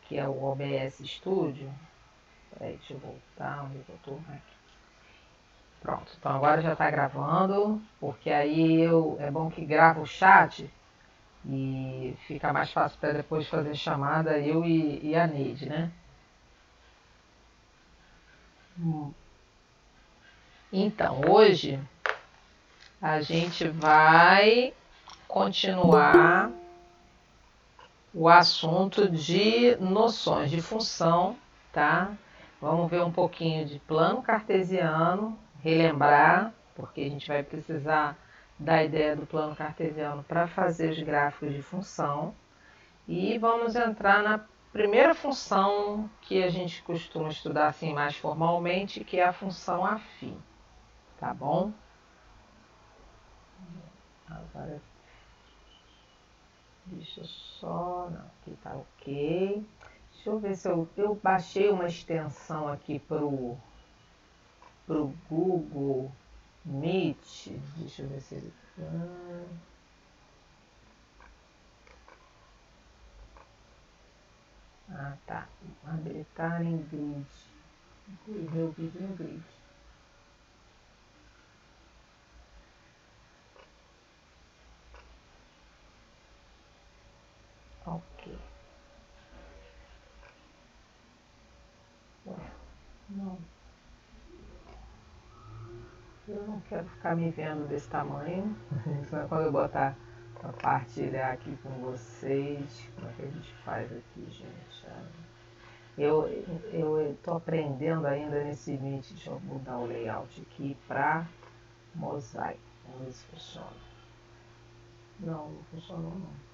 que é o OBS Studio. Peraí, deixa eu voltar onde eu tô aqui. Pronto, então agora já está gravando, porque aí é bom que grava o chat e fica mais fácil para depois fazer chamada eu e a Neide, né? Então, hoje a gente vai continuar o assunto de noções de função, tá? Vamos ver um pouquinho de plano cartesiano, relembrar, porque a gente vai precisar da ideia do plano cartesiano para fazer os gráficos de função. E vamos entrar na primeira função que a gente costuma estudar assim mais formalmente, que é a função afim, tá bom? Agora, deixa eu só... Não, aqui tá ok. Deixa eu ver se eu baixei uma extensão aqui pro Google Meet. Deixa eu ver se ele... Ah, tá. Habilitar em grid. Ver o vídeo em grid. Ok. Ué, não. Eu não quero ficar me vendo desse tamanho. Só quando eu botar para partilhar aqui com vocês. Como é que a gente faz aqui, gente? Eu estou aprendendo ainda nesse Meet. Deixa eu mudar o layout aqui para mosaico. Vamos ver se funciona. Não, não funcionou não.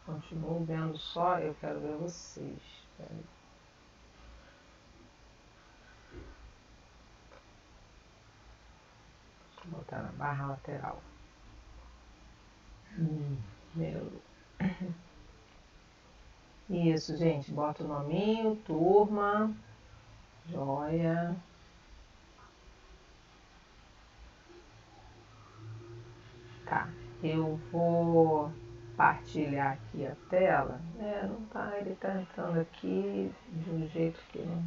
Continuo vendo só, eu quero ver vocês. Peraí. Deixa eu botar na barra lateral. Meu. Isso, gente. Bota o nominho, turma. Joia. Tá. Eu vou partilhar aqui a tela. Não tá, ele tá entrando aqui de um jeito que não...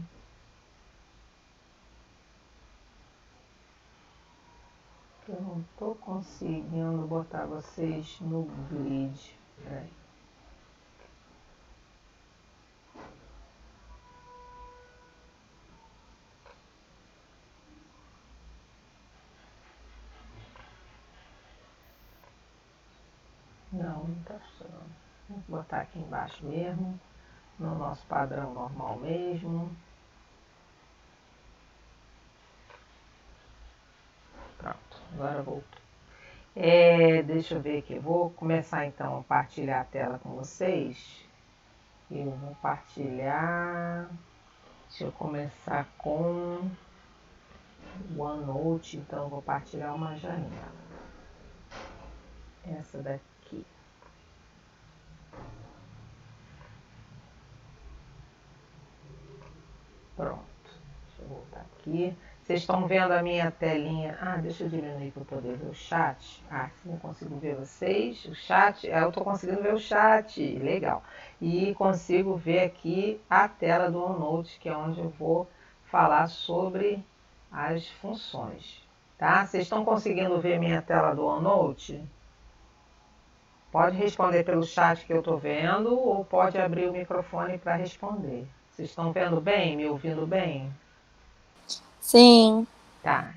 Eu não tô conseguindo botar vocês no grid. Peraí. Não, não tá funcionando. Vou botar aqui embaixo mesmo, no nosso padrão normal mesmo. Pronto, agora voltou. Deixa eu ver aqui, eu vou começar então a partilhar a tela com vocês. Eu vou partilhar, deixa eu começar com o OneNote, então eu vou partilhar uma janela. Essa daqui. Pronto, deixa eu voltar aqui. Vocês estão vendo a minha telinha? Deixa eu diminuir para poder ver o chat. Sim, eu consigo ver vocês. O chat, eu estou conseguindo ver o chat. Legal. E consigo ver aqui a tela do OneNote, que é onde eu vou falar sobre as funções. Tá? Vocês estão conseguindo ver minha tela do OneNote? Pode responder pelo chat que eu estou vendo ou pode abrir o microfone para responder. Vocês estão vendo bem? Me ouvindo bem? Sim. Tá.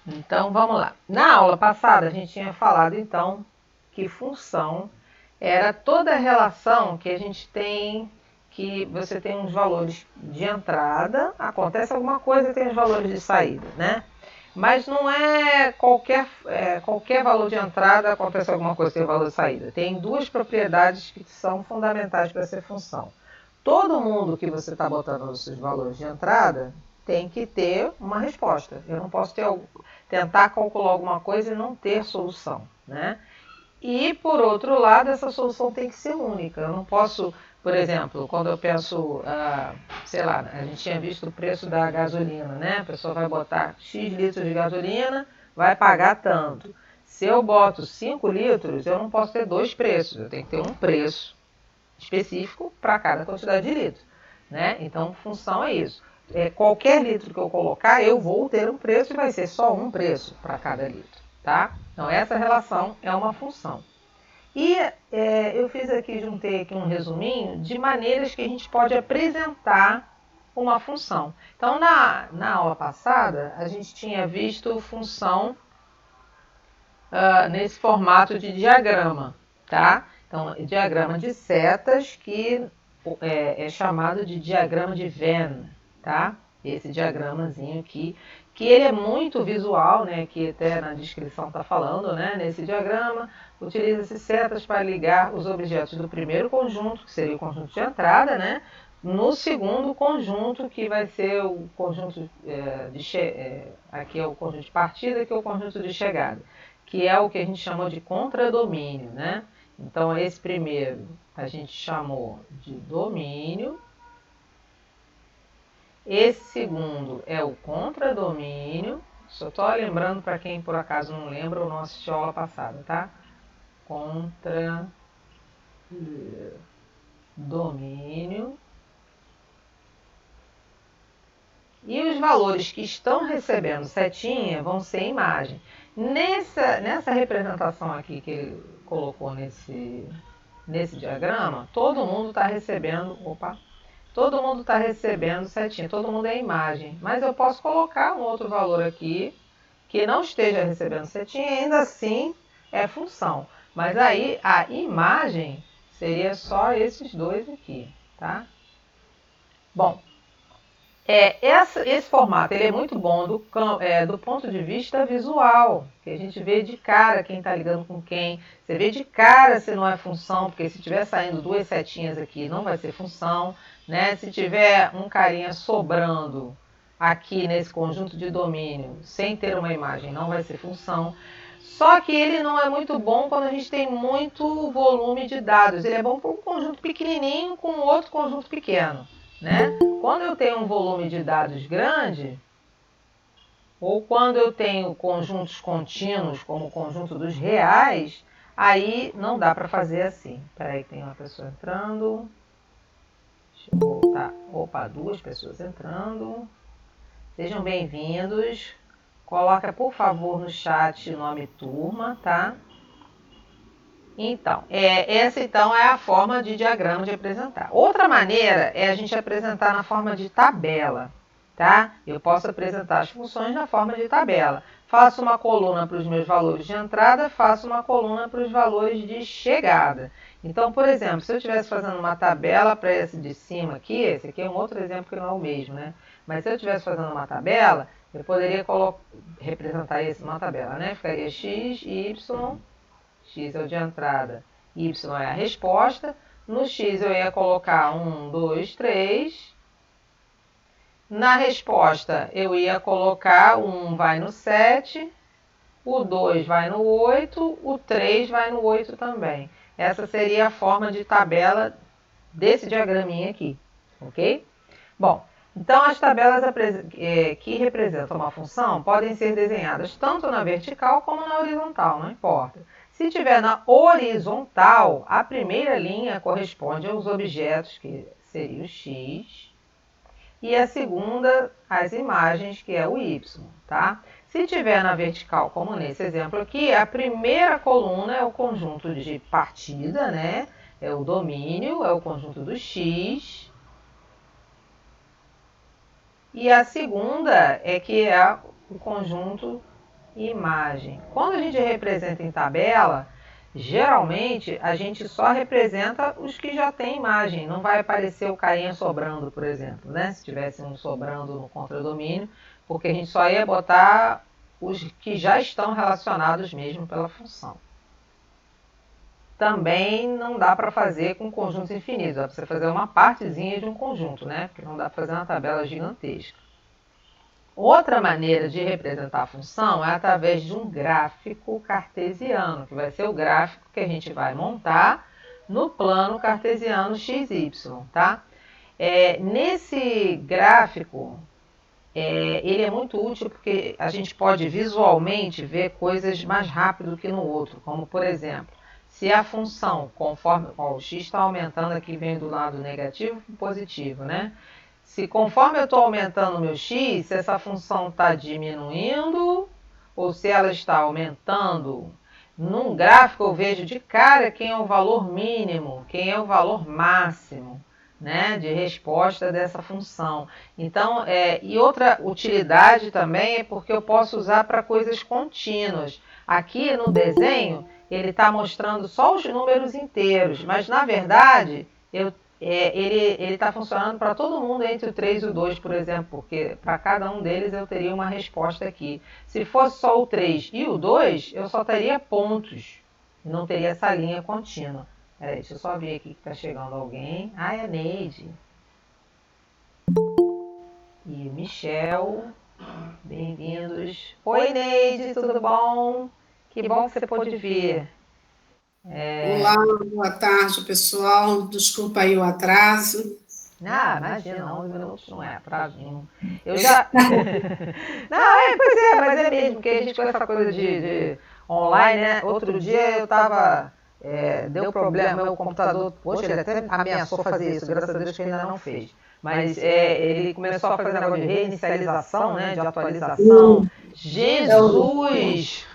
Então, vamos lá. Na aula passada, a gente tinha falado, então, que função era toda a relação que a gente tem, que você tem uns valores de entrada, acontece alguma coisa e tem os valores de saída, né? Mas não é qualquer valor de entrada acontece alguma coisa e tem valor de saída. Tem duas propriedades que são fundamentais para ser função. Todo mundo que você está botando os seus valores de entrada tem que ter uma resposta. Eu não posso tentar calcular alguma coisa e não ter solução, né? E, por outro lado, essa solução tem que ser única. Eu não posso, por exemplo, quando eu penso, sei lá, a gente tinha visto o preço da gasolina, né? A pessoa vai botar X litros de gasolina, vai pagar tanto. Se eu boto 5 litros, eu não posso ter dois preços, eu tenho que ter um preço específico para cada quantidade de litro, né? Então, função é isso. Qualquer litro que eu colocar, eu vou ter um preço e vai ser só um preço para cada litro, tá? Então, essa relação é uma função. E eu juntei aqui um resuminho de maneiras que a gente pode apresentar uma função. Então, na aula passada, a gente tinha visto função nesse formato de diagrama, tá? Então, diagrama de setas, que é chamado de diagrama de Venn, tá? Esse diagramazinho aqui, que ele é muito visual, né? Que até na descrição está falando, né? Nesse diagrama, utiliza-se setas para ligar os objetos do primeiro conjunto, que seria o conjunto de entrada, né? No segundo conjunto, que vai ser o conjunto aqui é o conjunto de partida, aqui é o conjunto de chegada, que é o que a gente chamou de contradomínio, né? Então, esse primeiro a gente chamou de domínio. Esse segundo é o contradomínio. Só estou lembrando para quem por acaso não lembra ou não assistiu a aula passada, tá? Contradomínio. E os valores que estão recebendo setinha vão ser imagem. Nessa representação aqui que ele colocou nesse diagrama, todo mundo está recebendo, todo mundo está recebendo setinha, todo mundo é imagem. Mas eu posso colocar um outro valor aqui que não esteja recebendo setinha e ainda assim é função. Mas aí a imagem seria só esses dois aqui, tá? Bom, esse formato ele é muito bom do ponto de vista visual, que a gente vê de cara quem está ligando com quem, você vê de cara se não é função, porque se tiver saindo duas setinhas aqui não vai ser função, né? Se tiver um carinha sobrando aqui nesse conjunto de domínio sem ter uma imagem não vai ser função. Só que ele não é muito bom quando a gente tem muito volume de dados, ele é bom para um conjunto pequenininho com outro conjunto pequeno, né? Quando eu tenho um volume de dados grande, ou quando eu tenho conjuntos contínuos, como o conjunto dos reais, aí não dá para fazer assim. Espera aí, tem uma pessoa entrando. Deixa eu voltar. Opa, duas pessoas entrando. Sejam bem-vindos. Coloca, por favor, no chat nome turma, tá? Então, essa então é a forma de diagrama de apresentar. Outra maneira é a gente apresentar na forma de tabela, tá? Eu posso apresentar as funções na forma de tabela. Faço uma coluna para os meus valores de entrada, faço uma coluna para os valores de chegada. Então, por exemplo, se eu estivesse fazendo uma tabela para esse de cima aqui, esse aqui é um outro exemplo que não é o mesmo, né? Mas se eu estivesse fazendo uma tabela, eu poderia representar isso numa tabela, né? Ficaria x, y... X é o de entrada, Y é a resposta. No X eu ia colocar 1, 2, 3. Na resposta eu ia colocar o 1 vai no 7, o 2 vai no 8, o 3 vai no 8 também. Essa seria a forma de tabela desse diagraminha aqui, ok? Bom, então as tabelas que representam uma função podem ser desenhadas tanto na vertical como na horizontal, não importa. Se tiver na horizontal, a primeira linha corresponde aos objetos, que seria o x, e a segunda, as imagens, que é o y, tá? Se tiver na vertical, como nesse exemplo aqui, a primeira coluna é o conjunto de partida, né? É o domínio, é o conjunto do x. E a segunda que é o conjunto imagem. Quando a gente representa em tabela, geralmente a gente só representa os que já têm imagem. Não vai aparecer o carinha sobrando, por exemplo, né? Se tivesse um sobrando no contradomínio, porque a gente só ia botar os que já estão relacionados mesmo pela função. Também não dá para fazer com conjuntos infinitos. Dá para você fazer uma partezinha de um conjunto, né? Porque não dá para fazer uma tabela gigantesca. Outra maneira de representar a função é através de um gráfico cartesiano, que vai ser o gráfico que a gente vai montar no plano cartesiano XY, tá? Nesse gráfico, ele é muito útil porque a gente pode visualmente ver coisas mais rápido que no outro, como por exemplo, Se a função, conforme o x está aumentando aqui, vem do lado negativo para o positivo, né? Se conforme eu estou aumentando o meu x, se essa função está diminuindo ou se ela está aumentando, num gráfico eu vejo de cara quem é o valor mínimo, quem é o valor máximo, né, de resposta dessa função. Então, e outra utilidade também é porque eu posso usar para coisas contínuas. Aqui no desenho, ele está mostrando só os números inteiros, mas na verdade, ele está funcionando para todo mundo entre o 3 e o 2, por exemplo, porque para cada um deles eu teria uma resposta aqui. Se fosse só o 3 e o 2, eu só teria pontos, não teria essa linha contínua. Peraí, deixa eu só ver aqui que está chegando alguém. Ah, é a Neide. E o Michel. Bem-vindos. Oi, Neide, tudo bom? Que bom que você pôde vir. Olá, boa tarde, pessoal. Desculpa aí o atraso. Ah, imagina, 11 minutos não é atraso nenhum. Eu já. Não, pois é, mas é mesmo, porque a gente com essa coisa de online, né? Outro dia eu tava. Deu problema, meu computador. Poxa, ele até ameaçou fazer isso, graças a Deus que ainda não fez. Mas ele começou a fazer negócio de reinicialização, né? De atualização. Jesus!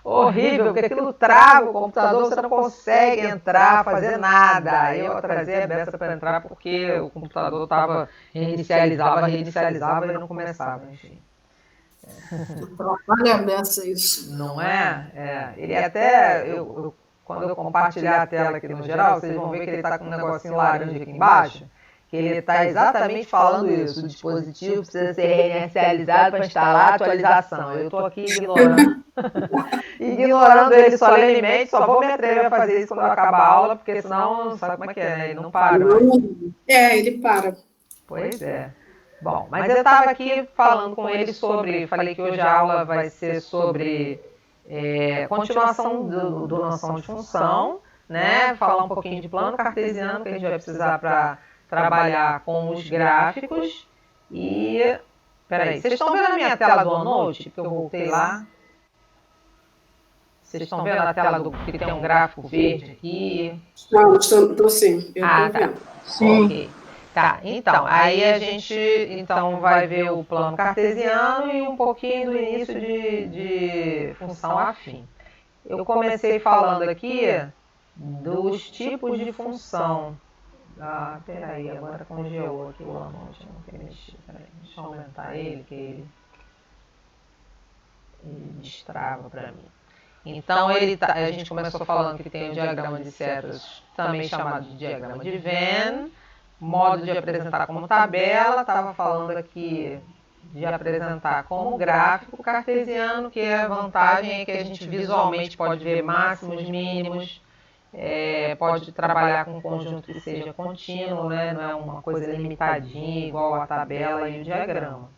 Horrível, porque aquilo trava o computador, você não consegue entrar, fazer nada. Eu atrasei a beça para entrar porque o computador estava reinicializava e não começava, enfim. Trabalha dessa isso. Não é? Ele até, quando eu compartilhar a tela aqui no geral, vocês vão ver que ele está com um negocinho laranja aqui embaixo, que ele está exatamente falando isso. O dispositivo precisa ser reinicializado para instalar a atualização. Eu estou aqui ignorando ele solenemente, só vou me atrever a fazer isso quando eu acabar a aula, porque senão, sabe como é que é, né? Ele não para. Ele para. Pois é. Bom, mas eu estava aqui falando com ele falei que hoje a aula vai ser sobre continuação do noção de função, né? Falar um pouquinho de plano cartesiano, que a gente vai precisar para trabalhar com os gráficos. E, peraí, vocês estão vendo a minha tela do OneNote? Porque eu voltei lá. Vocês estão vendo a tela que tem um gráfico verde aqui? Não, estou sim. Eu estou tá. vendo. Sim. Ok. Tá, então, aí a gente vai ver o plano cartesiano e um pouquinho do início de função afim. Eu comecei falando aqui dos tipos de função. Ah, peraí, agora congelou aqui o OneNote, não tem mexido. Peraí, deixa eu aumentar ele, que ele destrava para mim. Então, a gente começou falando que tem o diagrama de setas, também chamado de diagrama de Venn, modo de apresentar como tabela, estava falando aqui de apresentar como gráfico cartesiano, que a vantagem é que a gente visualmente pode ver máximos, mínimos, pode trabalhar com um conjunto que seja contínuo, né? Não é uma coisa limitadinha, igual a tabela e o diagrama.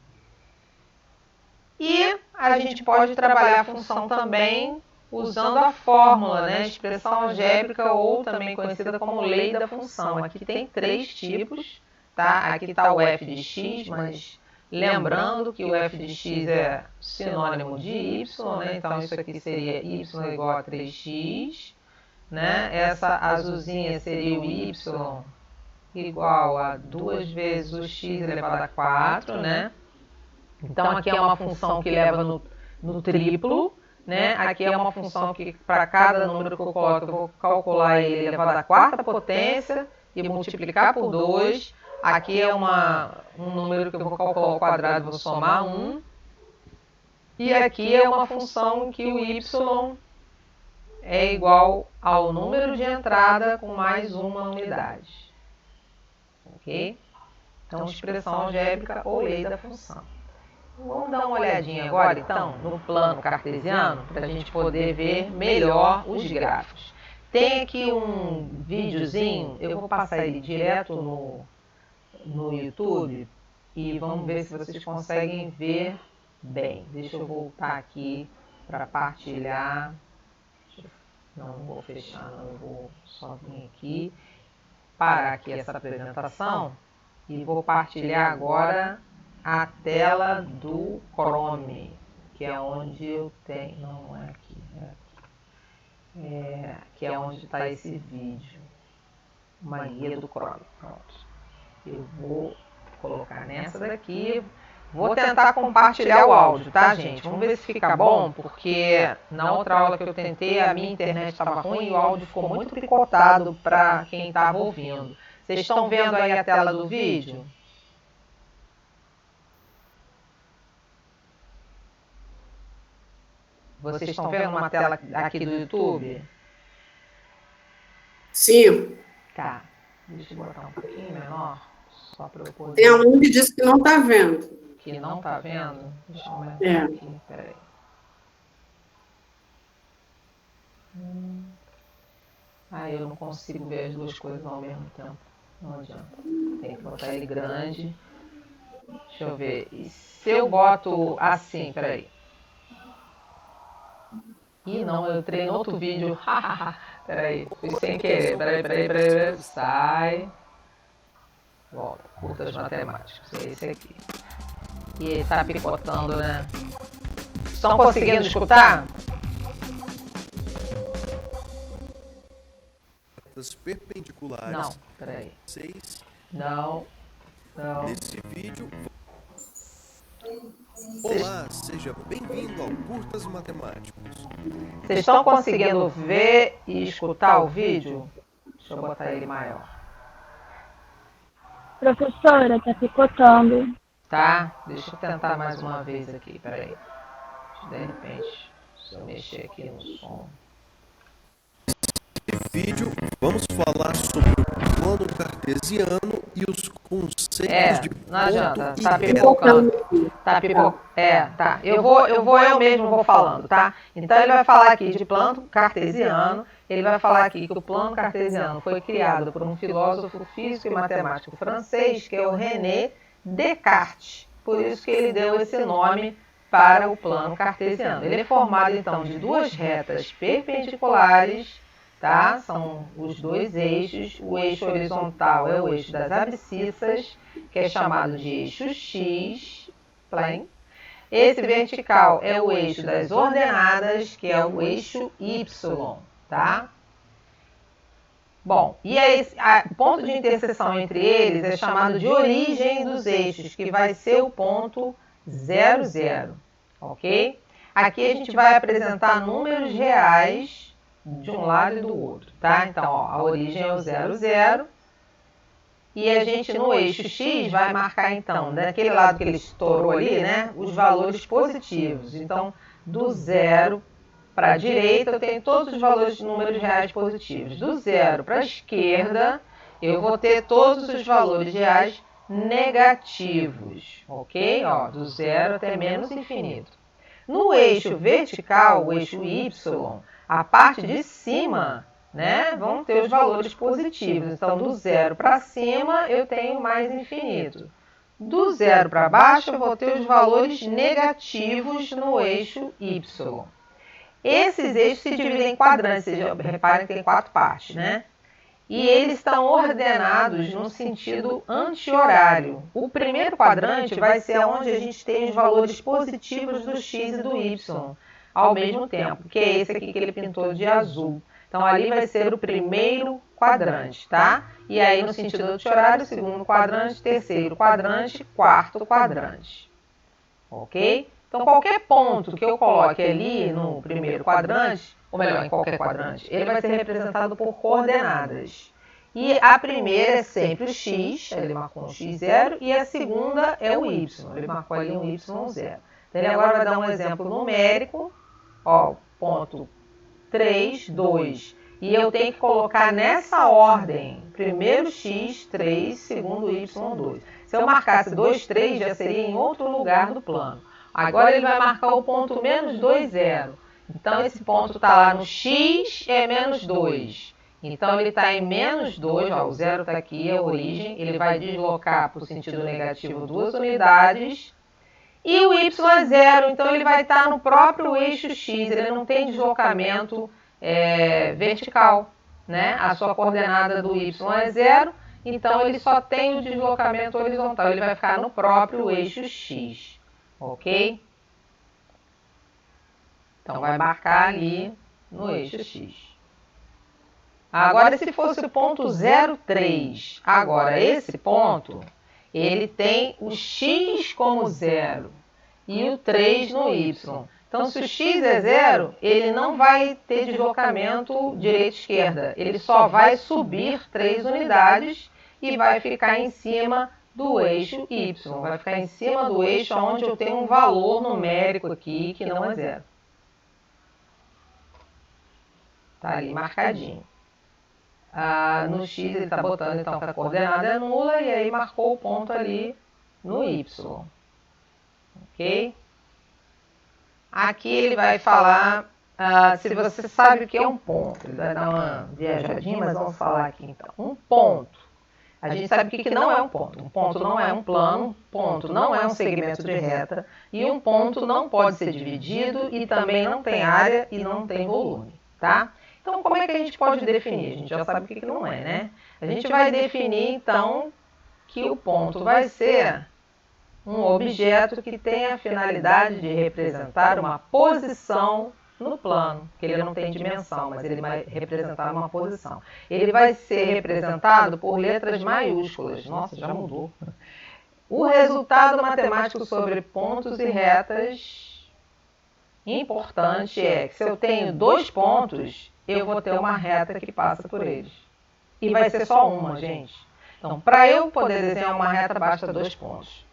E a gente pode trabalhar a função também usando a fórmula, né, expressão algébrica ou também conhecida como lei da função. Aqui tem 3 tipos, tá? Aqui está o f de x, mas lembrando que o f de x é sinônimo de y, né? Então isso aqui seria y igual a 3x, né? Essa azulzinha seria o y igual a 2 vezes o x elevado a 4, né? Então aqui é uma função que leva no triplo, né? Aqui é uma função que para cada número que eu coloco, eu vou calcular ele elevado à 4ª potência e multiplicar por 2. Aqui é um número que eu vou calcular ao quadrado, vou somar 1. E aqui é uma função que o y é igual ao número de entrada com mais uma unidade. Ok? Então, expressão algébrica ou lei da função. Vamos dar uma olhadinha agora, então, no plano cartesiano, para a gente poder ver melhor os gráficos. Tem aqui um videozinho, eu vou passar ele direto no YouTube e vamos ver se vocês conseguem ver bem. Deixa eu voltar aqui para partilhar. Não vou fechar, não, eu vou só vir aqui, parar aqui essa apresentação e vou partilhar agora a tela do Chrome, que é onde eu tenho... Não é aqui, é aqui. que é onde está esse vídeo. Uma guia do Chrome. Pronto. Eu vou colocar nessa daqui. Vou tentar compartilhar o áudio, tá, gente? Vamos ver se fica bom, porque na outra aula que eu tentei, a minha internet estava ruim e o áudio ficou muito picotado para quem estava ouvindo. Vocês estão vendo aí a tela do vídeo? Vocês estão vendo uma tela aqui do YouTube? Sim. Tá. Deixa eu botar um pouquinho menor, só para eu poder... Tem aluno que disse que não está vendo. Que não está vendo? Deixa eu aumentar aqui, peraí. Eu não consigo ver as duas coisas ao mesmo tempo. Não adianta. Tem que botar ele grande. Deixa eu ver. E se eu boto assim, peraí. Ih, não, eu entrei em outro vídeo. Peraí, fui sem querer. Peraí. Sai. Volta. Curtas matemáticas. É esse aqui. E ele tá picotando, né? Estão conseguindo escutar? Perpendiculares. Não, peraí. 6. Não. Nesse vídeo. Olá, seja bem-vindo ao Curtas Matemáticos. Vocês estão conseguindo ver e escutar o vídeo? Deixa eu botar ele maior. Professora, tá picotando. Tá? Deixa eu tentar mais uma vez aqui, peraí. De repente, se eu mexer aqui no som. Nesse vídeo, vamos falar sobre o plano cartesiano e os conceitos de ponto não adianta, e tá reta. pipocando. Tá. Eu mesmo vou falando, tá? Então ele vai falar aqui de plano cartesiano, ele vai falar aqui que o plano cartesiano foi criado por um filósofo físico e matemático francês, que é o René Descartes. Por isso que ele deu esse nome para o plano cartesiano. Ele é formado, então, de duas retas perpendiculares, tá? São os dois eixos. O eixo horizontal é o eixo das abscissas, que é chamado de eixo X, plane. Esse vertical é o eixo das ordenadas, que é o eixo Y, tá? Bom, e o ponto de interseção entre eles é chamado de origem dos eixos, que vai ser o ponto 0, 0, ok? Aqui a gente vai apresentar números reais de um lado e do outro, tá? Então, ó, a origem é o 0, 0. E a gente, no eixo X, vai marcar, então, daquele lado que ele estourou ali, né, os valores positivos. Então, do 0 para a direita, eu tenho todos os valores de números reais positivos. Do 0 para a esquerda, eu vou ter todos os valores reais negativos, ok? Ó, do 0 até menos infinito. No eixo vertical, o eixo Y, a parte de cima, né, vão ter os valores positivos. Então, do 0 para cima, eu tenho mais infinito. Do 0 para baixo, eu vou ter os valores negativos no eixo Y. Esses eixos se dividem em quadrantes, vocês reparem que tem 4 partes, né? E eles estão ordenados no sentido anti-horário. O primeiro quadrante vai ser onde a gente tem os valores positivos do x e do y ao mesmo tempo, que é esse aqui que ele pintou de azul. Então, ali vai ser o primeiro quadrante, tá? E aí, no sentido anti-horário, segundo quadrante, terceiro quadrante, quarto quadrante. Ok? Então, qualquer ponto que eu coloque ali no primeiro quadrante, ou melhor, em qualquer quadrante, ele vai ser representado por coordenadas. E a primeira é sempre o x, ele marcou um x0, e a segunda é o y, ele marcou ali um y0. Então, ele agora vai dar um exemplo numérico, ó, ponto 3, 2. E eu tenho que colocar nessa ordem, primeiro x, 3, segundo y, 2. Se eu marcasse 2, 3, já seria em outro lugar do plano. Agora ele vai marcar o ponto menos 2, 0. Então, esse ponto está lá no x, é menos 2. Então, ele está em menos 2, ó, o 0 está aqui, é a origem. Ele vai deslocar para o sentido negativo 2 unidades. E o y é 0, então ele vai estar no próprio eixo x, ele não tem deslocamento vertical, né? A sua coordenada do y é 0, então ele só tem o deslocamento horizontal, ele vai ficar no próprio eixo x, ok? Então vai marcar ali no eixo X. Agora, se fosse o ponto 0,3, agora esse ponto, ele tem o X como 0 e o 3 no Y. Então, se o X é 0, ele não vai ter deslocamento direita-esquerda. Ele só vai subir 3 unidades e vai ficar em cima do eixo Y. Vai ficar em cima do eixo onde eu tenho um valor numérico aqui que não é 0. Está ali marcadinho. No X ele está botando então que a coordenada é nula e aí marcou o ponto ali no Y. Ok? Aqui ele vai falar se você sabe o que é um ponto. Ele vai dar uma viajadinha, mas vamos falar aqui então. Um ponto. A gente sabe o que não é um ponto. Um ponto não é um plano, um ponto não é um segmento de reta e um ponto não pode ser dividido e também não tem área e não tem volume, tá? Então, como é que a gente pode definir? A gente já sabe o que não é, né? A gente vai definir, então, que o ponto vai ser um objeto que tem a finalidade de representar uma posição no plano, que ele não tem dimensão, mas ele vai representar uma posição. Ele vai ser representado por letras maiúsculas. Nossa, já mudou. O resultado matemático sobre pontos e retas importante é que se eu tenho 2 pontos, eu vou ter uma reta que passa por eles. E vai ser só uma, gente. Então, para eu poder desenhar uma reta, basta 2 pontos.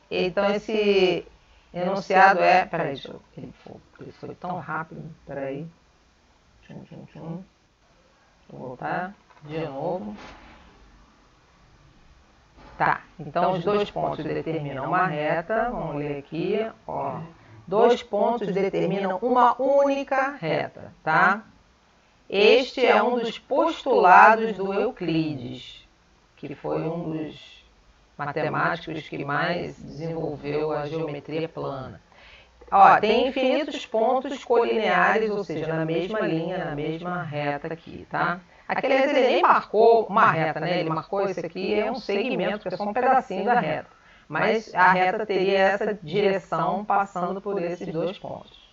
Então, esse enunciado é... Peraí, ele foi tão rápido. Peraí. Vou voltar de novo. Tá, então os 2 pontos determinam uma reta. Vamos ler aqui, ó. 2 pontos determinam uma única reta, tá? Este é um dos postulados do Euclides, que foi um dos matemáticos que mais desenvolveu a geometria plana. Ó, tem infinitos pontos colineares, ou seja, na mesma linha, na mesma reta aqui, tá? Aqui, aliás, ele nem marcou uma reta, né? Ele marcou esse aqui, é um segmento, que é só um pedacinho da reta. Mas a reta teria essa direção passando por esses 2 pontos.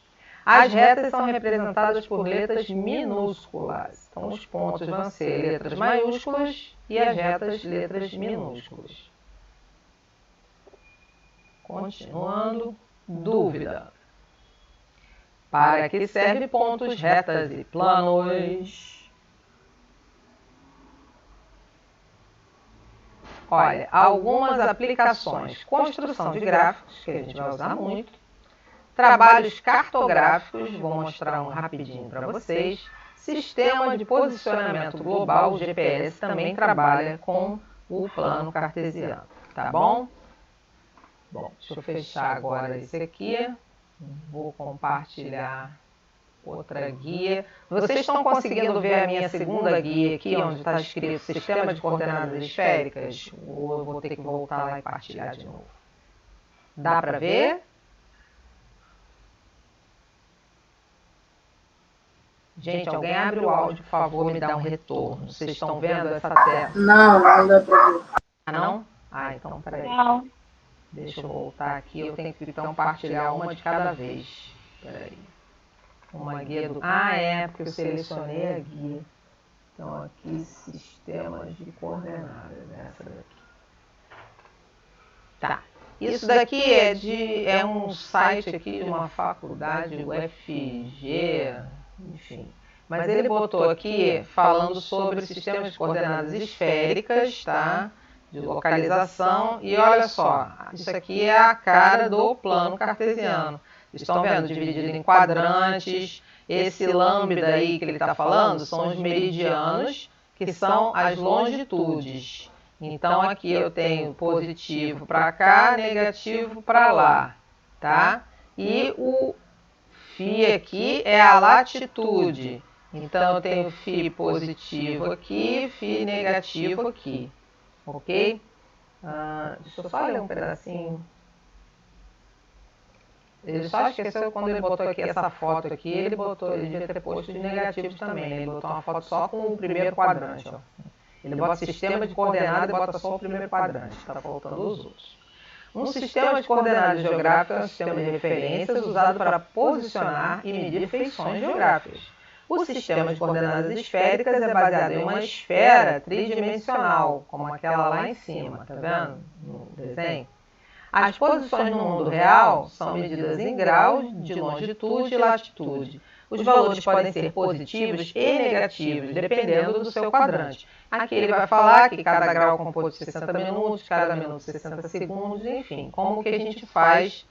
As retas são representadas por letras minúsculas. Então, os pontos vão ser letras maiúsculas e as retas letras minúsculas. Continuando, dúvida. Para que serve pontos, retas e planos? Olha, algumas aplicações. Construção de gráficos, que a gente vai usar muito. Trabalhos cartográficos, vou mostrar um rapidinho para vocês. Sistema de posicionamento global, o GPS, também trabalha com o plano cartesiano, tá bom? Bom, deixa eu fechar agora esse aqui. Vou compartilhar outra guia. Vocês estão conseguindo ver a minha segunda guia aqui, onde está escrito Sistema de Coordenadas Esféricas? Ou eu vou ter que voltar lá e partilhar de novo? Dá para ver? Gente, alguém abre o áudio, por favor, me dá um retorno. Vocês estão vendo essa tela? Não dá para ver. Ah, não? Ah, então peraí. Não. Deixa eu voltar aqui. Eu tenho que então partilhar uma de cada vez. Peraí. Uma guia do... Ah, é, porque eu selecionei a guia. Então, aqui, sistemas de coordenadas. Essa daqui. Tá. Isso daqui é um site aqui de uma faculdade, o FG, enfim. Mas ele botou aqui falando sobre sistemas de coordenadas esféricas, tá? De localização. E olha só, isso aqui é a cara do plano cartesiano. Vocês estão vendo? Dividido em quadrantes. Esse lambda aí que ele está falando são os meridianos, que são as longitudes. Então, aqui eu tenho positivo para cá, negativo para lá, tá? E o φ aqui é a latitude. Então, eu tenho φ positivo aqui, φ negativo aqui, ok? Deixa eu só ler um pedacinho. Ele só esqueceu quando ele botou aqui essa foto aqui, ele devia ter posto de negativos também, né? Ele botou uma foto só com o primeiro quadrante, ó. Ele bota sistema de coordenadas e bota só o primeiro quadrante, está faltando os outros. Um sistema de coordenadas geográficas é um sistema de referências usado para posicionar e medir feições geográficas. O sistema de coordenadas esféricas é baseado em uma esfera tridimensional, como aquela lá em cima, tá vendo? No desenho. As posições no mundo real são medidas em graus de longitude e latitude. Os valores podem ser positivos e negativos, dependendo do seu quadrante. Aqui ele vai falar que cada grau é composto de 60 minutos, cada minuto 60 segundos, enfim, como que a gente faz,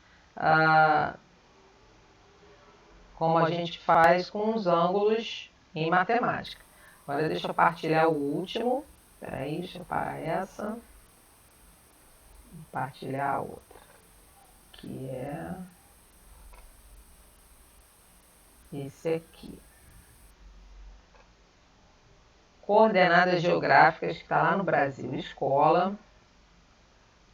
como a gente faz com os ângulos em matemática. Agora deixa eu partilhar o último. Espera aí, deixa eu parar essa. Partilhar a outra, que é esse aqui. Coordenadas geográficas, que está lá no Brasil Escola.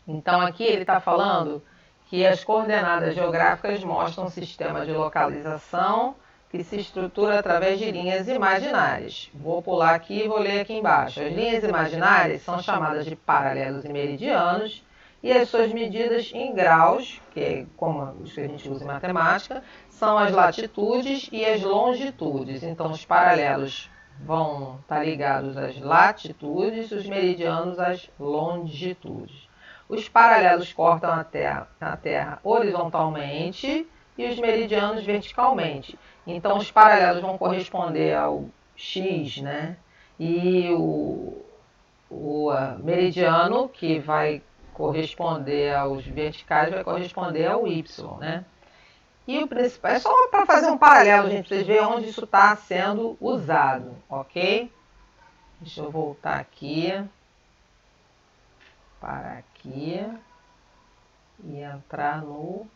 Então aqui ele está falando que as coordenadas geográficas mostram um sistema de localização que se estrutura através de linhas imaginárias. Vou pular aqui e vou ler aqui embaixo. As linhas imaginárias são chamadas de paralelos e meridianos, e as suas medidas em graus, que é como os que a gente usa em matemática, são as latitudes e as longitudes. Então, os paralelos vão estar ligados às latitudes, os meridianos às longitudes. Os paralelos cortam a Terra horizontalmente e os meridianos verticalmente. Então, os paralelos vão corresponder ao X, né? E o meridiano, que vai corresponder aos verticais, vai corresponder ao Y, né? E o principal, é só para fazer um paralelo, gente, para vocês verem onde isso está sendo usado, ok? Deixa eu voltar aqui, para aqui, e entrar no...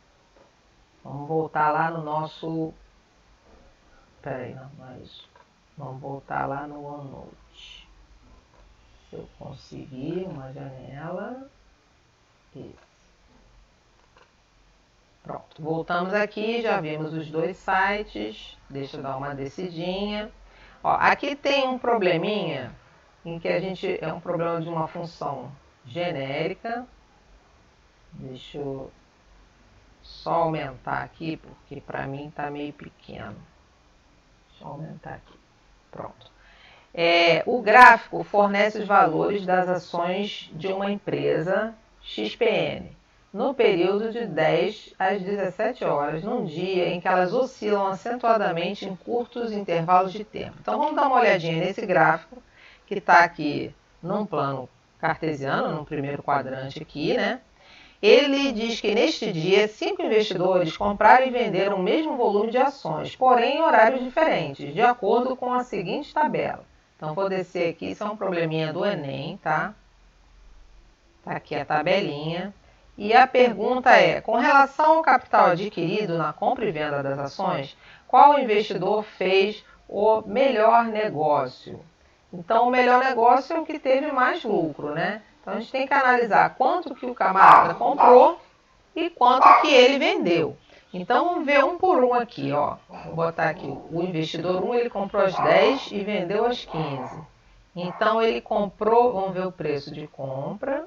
Vamos voltar lá no nosso... Peraí, não é isso. Vamos voltar lá no OneNote. Se eu conseguir uma janela... Isso. Pronto, voltamos aqui, já vimos os dois sites, deixa eu dar uma descidinha. Ó, aqui tem um probleminha, em que a gente, é um problema de uma função genérica. Deixa eu só aumentar aqui, porque para mim está meio pequeno. Deixa eu aumentar aqui, pronto. O gráfico fornece os valores das ações de uma empresa XPN no período de 10 às 17 horas, num dia em que elas oscilam acentuadamente em curtos intervalos de tempo. Então vamos dar uma olhadinha nesse gráfico, que está aqui num plano cartesiano, no primeiro quadrante aqui, né? Ele diz que neste dia 5 investidores compraram e venderam o mesmo volume de ações, porém em horários diferentes, de acordo com a seguinte tabela. Então vou descer aqui, isso é um probleminha do Enem, tá? Tá aqui a tabelinha. E a pergunta é, com relação ao capital adquirido na compra e venda das ações, qual investidor fez o melhor negócio? Então, o melhor negócio é o que teve mais lucro, né? Então, a gente tem que analisar quanto que o camarada comprou e quanto que ele vendeu. Então, vamos ver um por um aqui, ó. Vou botar aqui, o investidor 1, ele comprou às 10 e vendeu às 15. Então, ele comprou, vamos ver o preço de compra,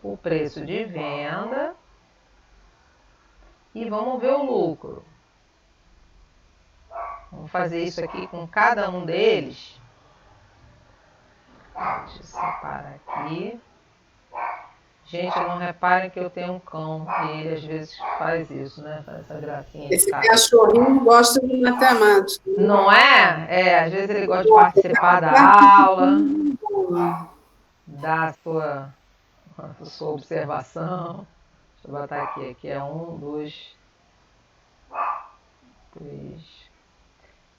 o preço de venda e vamos ver o lucro. Vamos fazer isso aqui com cada um deles. Deixa eu separar aqui. Gente, não reparem que eu tenho um cão e ele às vezes faz isso, né? Faz essa gracinha. Esse cachorrinho gosta de matemática. Não é? Às vezes ele gosta de participar da aula, dar a sua observação. Deixa eu botar aqui. Aqui é 1, 2, 3.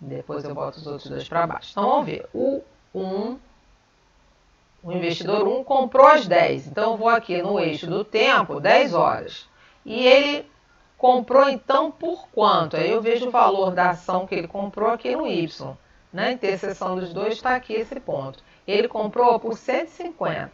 Depois eu boto os outros dois para baixo. Então vamos ver. O investidor 1 comprou às 10. Então eu vou aqui no eixo do tempo, 10 horas. E ele comprou então por quanto? Aí eu vejo o valor da ação que ele comprou aqui no Y. Na interseção dos dois está aqui esse ponto. Ele comprou por 150.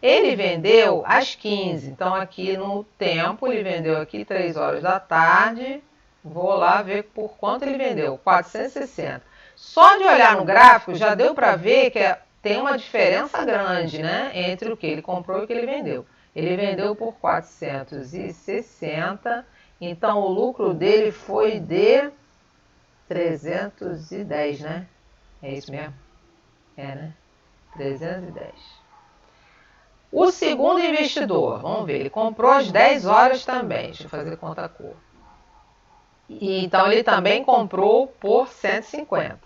Ele vendeu às 15. Então aqui no tempo ele vendeu aqui 3 horas da tarde. Vou lá ver por quanto ele vendeu. 460. Só de olhar no gráfico já deu para ver que tem uma diferença grande, né, entre o que ele comprou e o que ele vendeu. Ele vendeu por 460 Então, o lucro dele foi de 310, né? É isso mesmo? É, né? 310. O segundo investidor, vamos ver, ele comprou às 10 horas também. Deixa eu fazer conta cor. E, então, ele também comprou por 150.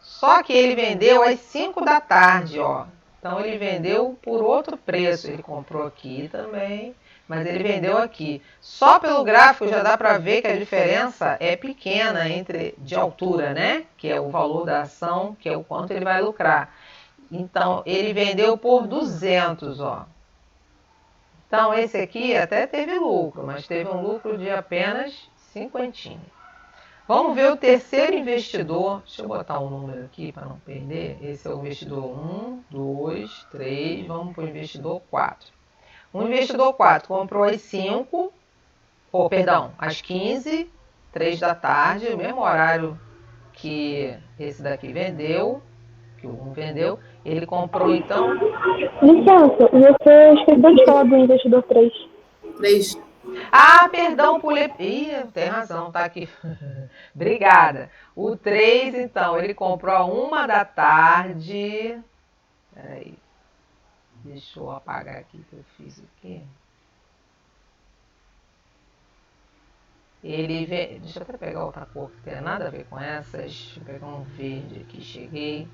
Só que ele vendeu às 5 da tarde, ó. Então, ele vendeu por outro preço. Ele comprou aqui também, mas ele vendeu aqui. Só pelo gráfico já dá para ver que a diferença é pequena de altura, né? Que é o valor da ação, que é o quanto ele vai lucrar. Então, ele vendeu por 200, ó. Então, esse aqui até teve lucro, mas teve um lucro de apenas 50. Vamos ver o terceiro investidor. Deixa eu botar um número aqui para não perder. Esse é o investidor 1, 2, 3. Vamos para o investidor 4. O investidor 4 comprou às 5, às 15, 3 da tarde, o mesmo horário que esse daqui vendeu, que o 1 vendeu. Ele comprou, então... Licença, você esqueceu de falar do investidor 3. 3. Ah, perdão, pulei. Ih, tem razão, tá aqui. Obrigada. O 3, então, ele comprou a 1 da tarde. Peraí. Deixa eu apagar aqui o que eu fiz aqui. Deixa eu até pegar outra cor que não tem nada a ver com essas. Deixa eu pegar um verde aqui, cheguei.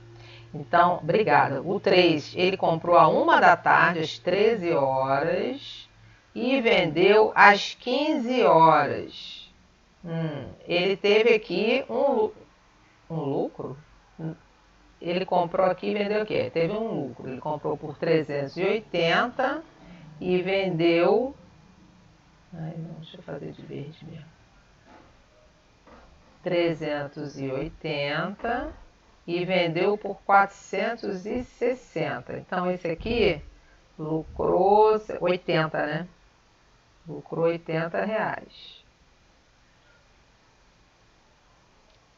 Então, obrigada. O 3, ele comprou a 1 da tarde, às 13 horas. E vendeu às 15 horas. Ele teve aqui um lucro. Ele comprou aqui e vendeu o quê? Teve um lucro. Ele comprou por 380 e vendeu... Ai, não, deixa eu fazer de verde mesmo. 380 e vendeu por 460. Então, esse aqui lucrou 80, né? Lucrou R$80.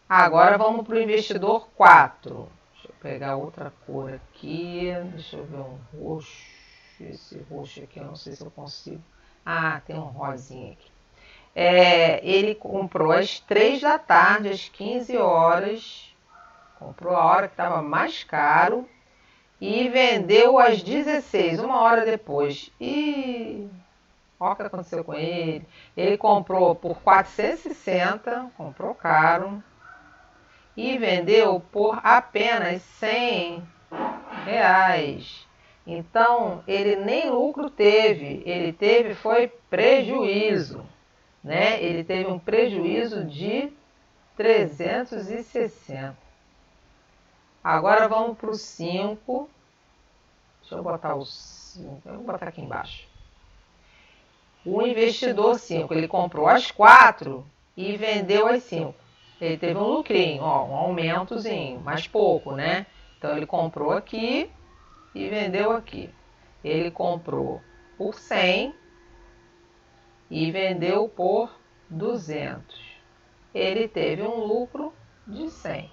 Agora vamos para o investidor 4. Deixa eu pegar outra cor aqui. Deixa eu ver um roxo. Esse roxo aqui eu não sei se eu consigo. Ah, tem um rosinha aqui. Ele comprou às 3 da tarde, às 15 horas. Comprou a hora que estava mais caro. E vendeu às 16, 1 hora depois. Olha o que aconteceu com ele. Ele comprou por 460, comprou caro. E vendeu por apenas R$100. Então, ele nem lucro teve. Ele foi prejuízo, né? Ele teve um prejuízo de 360. Agora vamos para o 5. Deixa eu botar o 5. Eu vou botar aqui embaixo. O investidor 5, ele comprou às 4 e vendeu às 5. Ele teve um lucrinho, ó, um aumentozinho, mas pouco, né? Então, ele comprou aqui e vendeu aqui. Ele comprou por 100 e vendeu por 200. Ele teve um lucro de 100.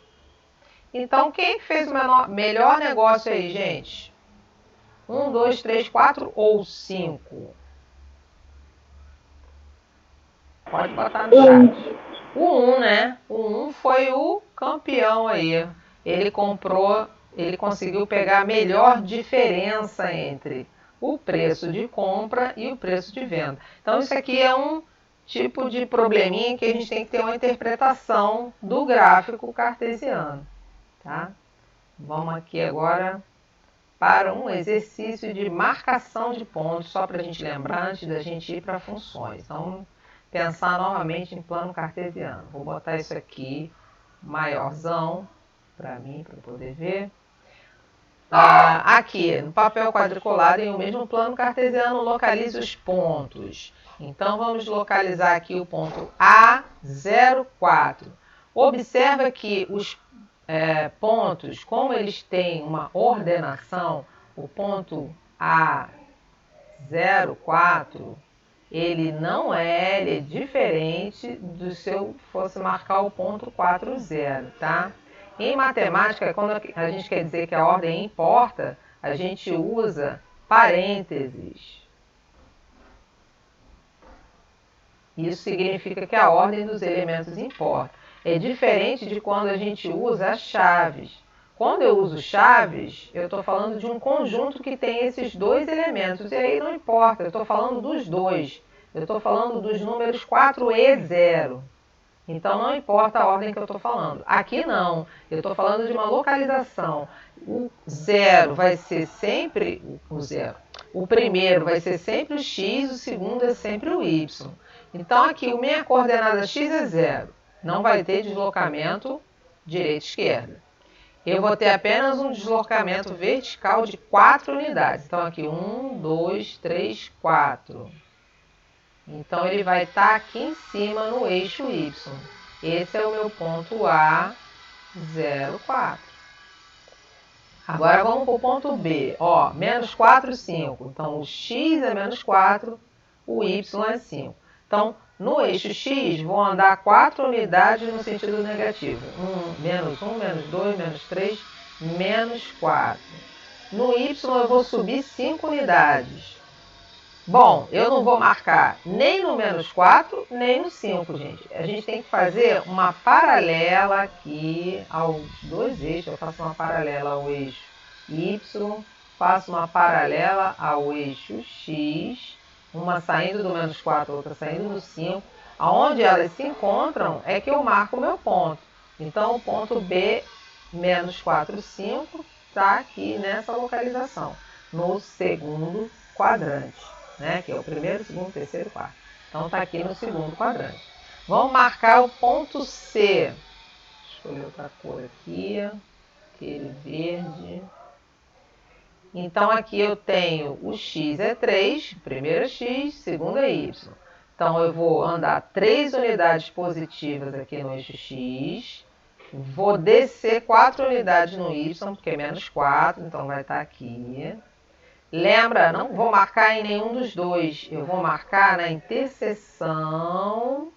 Então, quem fez o melhor negócio aí, gente? 1, 2, 3, 4 ou 5? Pode botar no chat. O 1, né? O 1 foi o campeão aí. Ele conseguiu pegar a melhor diferença entre o preço de compra e o preço de venda. Então, isso aqui é um tipo de probleminha que a gente tem que ter uma interpretação do gráfico cartesiano, tá? Vamos aqui agora para um exercício de marcação de pontos, só para a gente lembrar antes da gente ir para funções. Então, pensar novamente em plano cartesiano. Vou botar isso aqui maiorzão para mim, para poder ver. Aqui, no papel quadriculado, em o mesmo plano cartesiano, localize os pontos. Então, vamos localizar aqui o ponto A04. Observa que os pontos, como eles têm uma ordenação, o ponto A04, ele é diferente do se eu fosse marcar o ponto 40, tá? Em matemática, quando a gente quer dizer que a ordem importa, a gente usa parênteses. Isso significa que a ordem dos elementos importa. É diferente de quando a gente usa as chaves. Quando eu uso chaves, eu estou falando de um conjunto que tem esses dois elementos, e aí não importa, eu estou falando dos dois. Eu estou falando dos números 4 e 0. Então não importa a ordem que eu estou falando. Aqui não, eu estou falando de uma localização. O 0 vai ser sempre o 0. O primeiro vai ser sempre o x, o segundo é sempre o y. Então aqui, a minha coordenada x é 0. Não vai ter deslocamento direita-esquerda. Eu vou ter apenas um deslocamento vertical de 4 unidades. Então aqui 1, 2, 3, 4. Então ele vai estar aqui em cima no eixo y. Esse é o meu ponto A, 0, 4. Agora vamos para o ponto B. Ó, menos 4, 5. Então o x é menos 4, o y é 5. Então, no eixo x, vou andar 4 unidades no sentido negativo. 1, menos 2, menos 3, menos 4. No y, eu vou subir 5 unidades. Bom, eu não vou marcar nem no menos 4, nem no 5, gente. A gente tem que fazer uma paralela aqui aos dois eixos. Eu faço uma paralela ao eixo y, faço uma paralela ao eixo x, uma saindo do menos 4, outra saindo do 5. Aonde elas se encontram é que eu marco o meu ponto. Então, o ponto B, menos 4, 5, está aqui nessa localização, no segundo quadrante, né? Que é o primeiro, segundo, terceiro e quarto. Então, está aqui no segundo quadrante. Vamos marcar o ponto C. Vou escolher outra cor aqui, aquele verde. Então, aqui eu tenho o x é 3, primeiro é x, segundo é y. Então, eu vou andar 3 unidades positivas aqui no eixo x. Vou descer 4 unidades no y, porque é menos 4, então vai estar aqui. Lembra, não vou marcar em nenhum dos dois. Eu vou marcar na interseção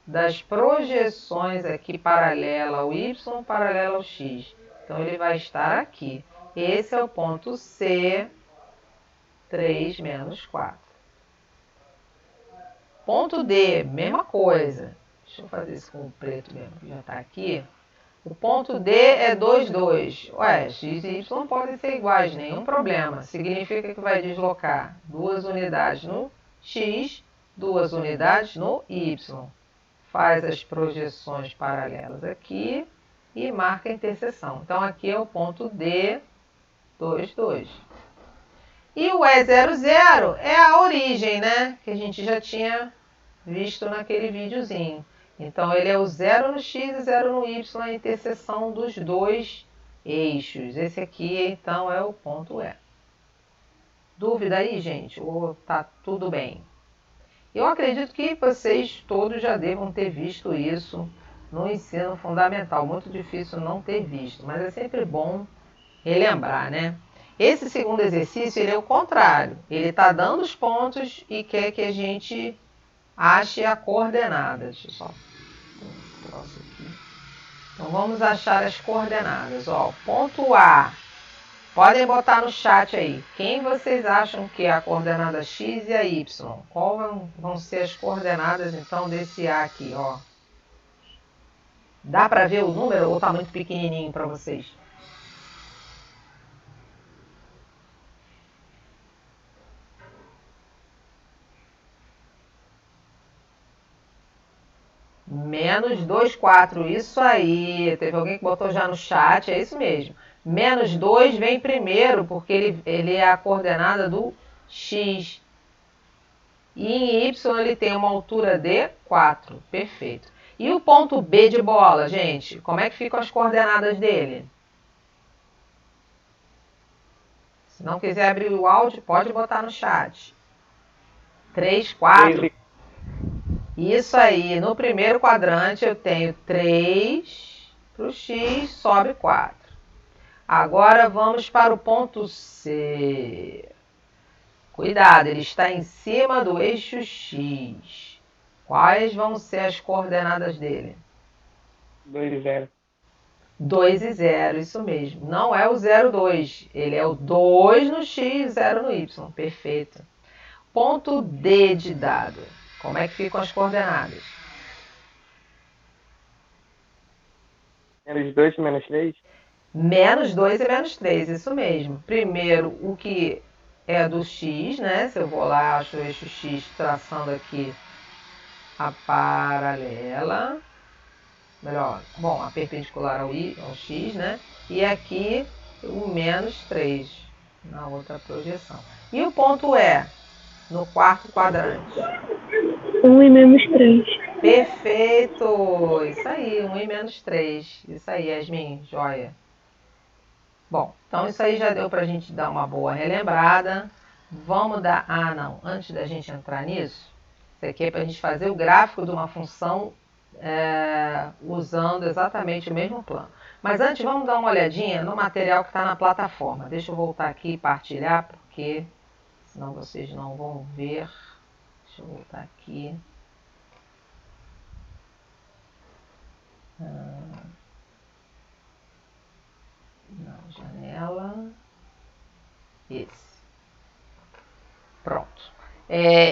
das projeções aqui paralela ao y, paralela ao x. Então, ele vai estar aqui. Esse é o ponto C, 3 menos 4. Ponto D, mesma coisa. Deixa eu fazer isso com o preto mesmo, que já está aqui. O ponto D é 2, 2. Ué, x e y podem ser iguais, nenhum problema. Significa que vai deslocar 2 unidades no x, 2 unidades no y. Faz as projeções paralelas aqui e marca a interseção. Então, aqui é o ponto D, 2, 2. E o E00 é a origem, né? Que a gente já tinha visto naquele videozinho. Então, ele é o 0 no x e 0 no y, a interseção dos dois eixos. Esse aqui, então, é o ponto E. Dúvida aí, gente? Ou tá tudo bem? Eu acredito que vocês todos já devam ter visto isso no ensino fundamental. Muito difícil não ter visto, mas é sempre bom relembrar, né? Esse segundo exercício, ele é o contrário. Ele está dando os pontos e quer que a gente ache a coordenada. Deixa eu só um troço aqui. Então, vamos achar as coordenadas. Ó, ponto A. Podem botar no chat aí. Quem vocês acham que é a coordenada x e a y? Qual vão ser as coordenadas, então, desse A aqui, ó? Dá para ver o número ou está muito pequenininho para vocês? Menos 2, 4, isso aí. Teve alguém que botou já no chat, é isso mesmo. Menos 2 vem primeiro, porque ele é a coordenada do x. E em y ele tem uma altura de 4. Perfeito. E o ponto B de bola, gente? Como é que ficam as coordenadas dele? Se não quiser abrir o áudio, pode botar no chat. 3, 4... Isso aí, no primeiro quadrante eu tenho 3 para o x, sobe 4. Agora vamos para o ponto C. Cuidado, ele está em cima do eixo x. Quais vão ser as coordenadas dele? 2 e 0. 2 e 0, isso mesmo. Não é o 0, 2. Ele é o 2 no x e 0 no y. Perfeito. Ponto D de dado. Como é que ficam as coordenadas? -2 e -3? -2 e -3, isso mesmo. Primeiro, o que é do x, né? Se eu vou lá, acho o eixo x traçando aqui a paralela. Melhor, bom, a perpendicular ao x, né? E aqui o -3 na outra projeção. E o ponto E no quarto quadrante? 1 e -3. Perfeito! Isso aí, 1 e -3. Isso aí, Yasmin, joia. Bom, então isso aí já deu para a gente dar uma boa relembrada. Vamos dar... Ah, não, antes da gente entrar nisso, isso aqui é para a gente fazer o gráfico de uma função usando exatamente o mesmo plano. Mas antes, vamos dar uma olhadinha no material que está na plataforma. Deixa eu voltar aqui e partilhar, porque senão vocês não vão ver. Deixa eu voltar aqui. Não, janela. Esse. Pronto.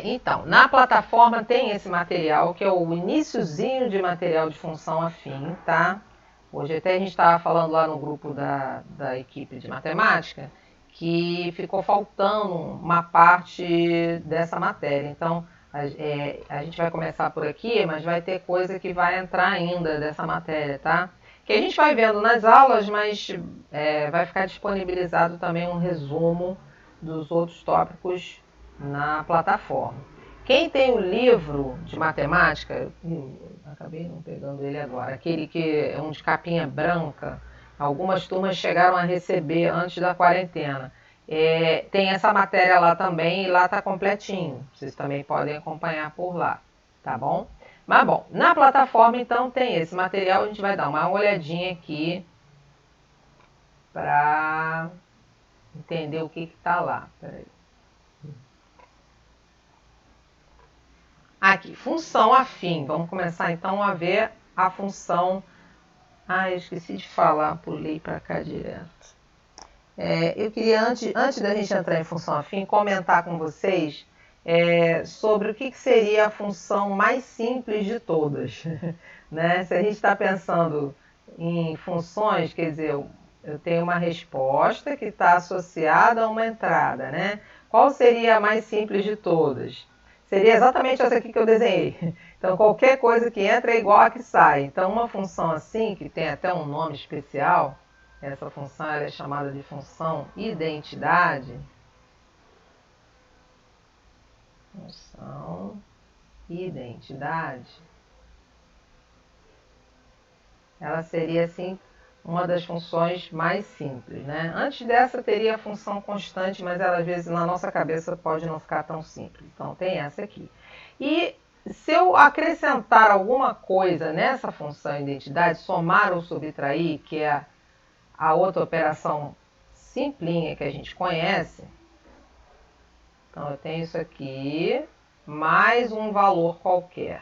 Então, na plataforma tem esse material, que é o iniciozinho de material de função afim, tá? Hoje até a gente estava falando lá no grupo da equipe de matemática, que ficou faltando uma parte dessa matéria. Então, a gente vai começar por aqui, mas vai ter coisa que vai entrar ainda dessa matéria, tá? Que a gente vai vendo nas aulas, mas vai ficar disponibilizado também um resumo dos outros tópicos na plataforma. Quem tem o livro de matemática, acabei não pegando ele agora, aquele que é um de capinha branca, algumas turmas chegaram a receber antes da quarentena. Tem essa matéria lá também e lá está completinho. Vocês também podem acompanhar por lá, tá bom? Mas bom, na plataforma então tem esse material, a gente vai dar uma olhadinha aqui para entender o que está lá. Peraí. Aqui, função afim. Vamos começar então a ver a função... Ah, eu esqueci de falar, pulei para cá direto. Eu queria, antes da gente entrar em função afim, comentar com vocês sobre o que seria a função mais simples de todas. Né? Se a gente está pensando em funções, quer dizer, eu tenho uma resposta que está associada a uma entrada, né? Qual seria a mais simples de todas? Seria exatamente essa aqui que eu desenhei. Então, qualquer coisa que entra é igual a que sai. Então, uma função assim, que tem até um nome especial, essa função ela é chamada de função identidade. Função identidade. Ela seria, assim, uma das funções mais simples, né? Antes dessa teria a função constante, mas ela às vezes na nossa cabeça pode não ficar tão simples. Então tem essa aqui. E se eu acrescentar alguma coisa nessa função identidade, somar ou subtrair, que é a outra operação simplinha que a gente conhece, então eu tenho isso aqui, mais um valor qualquer.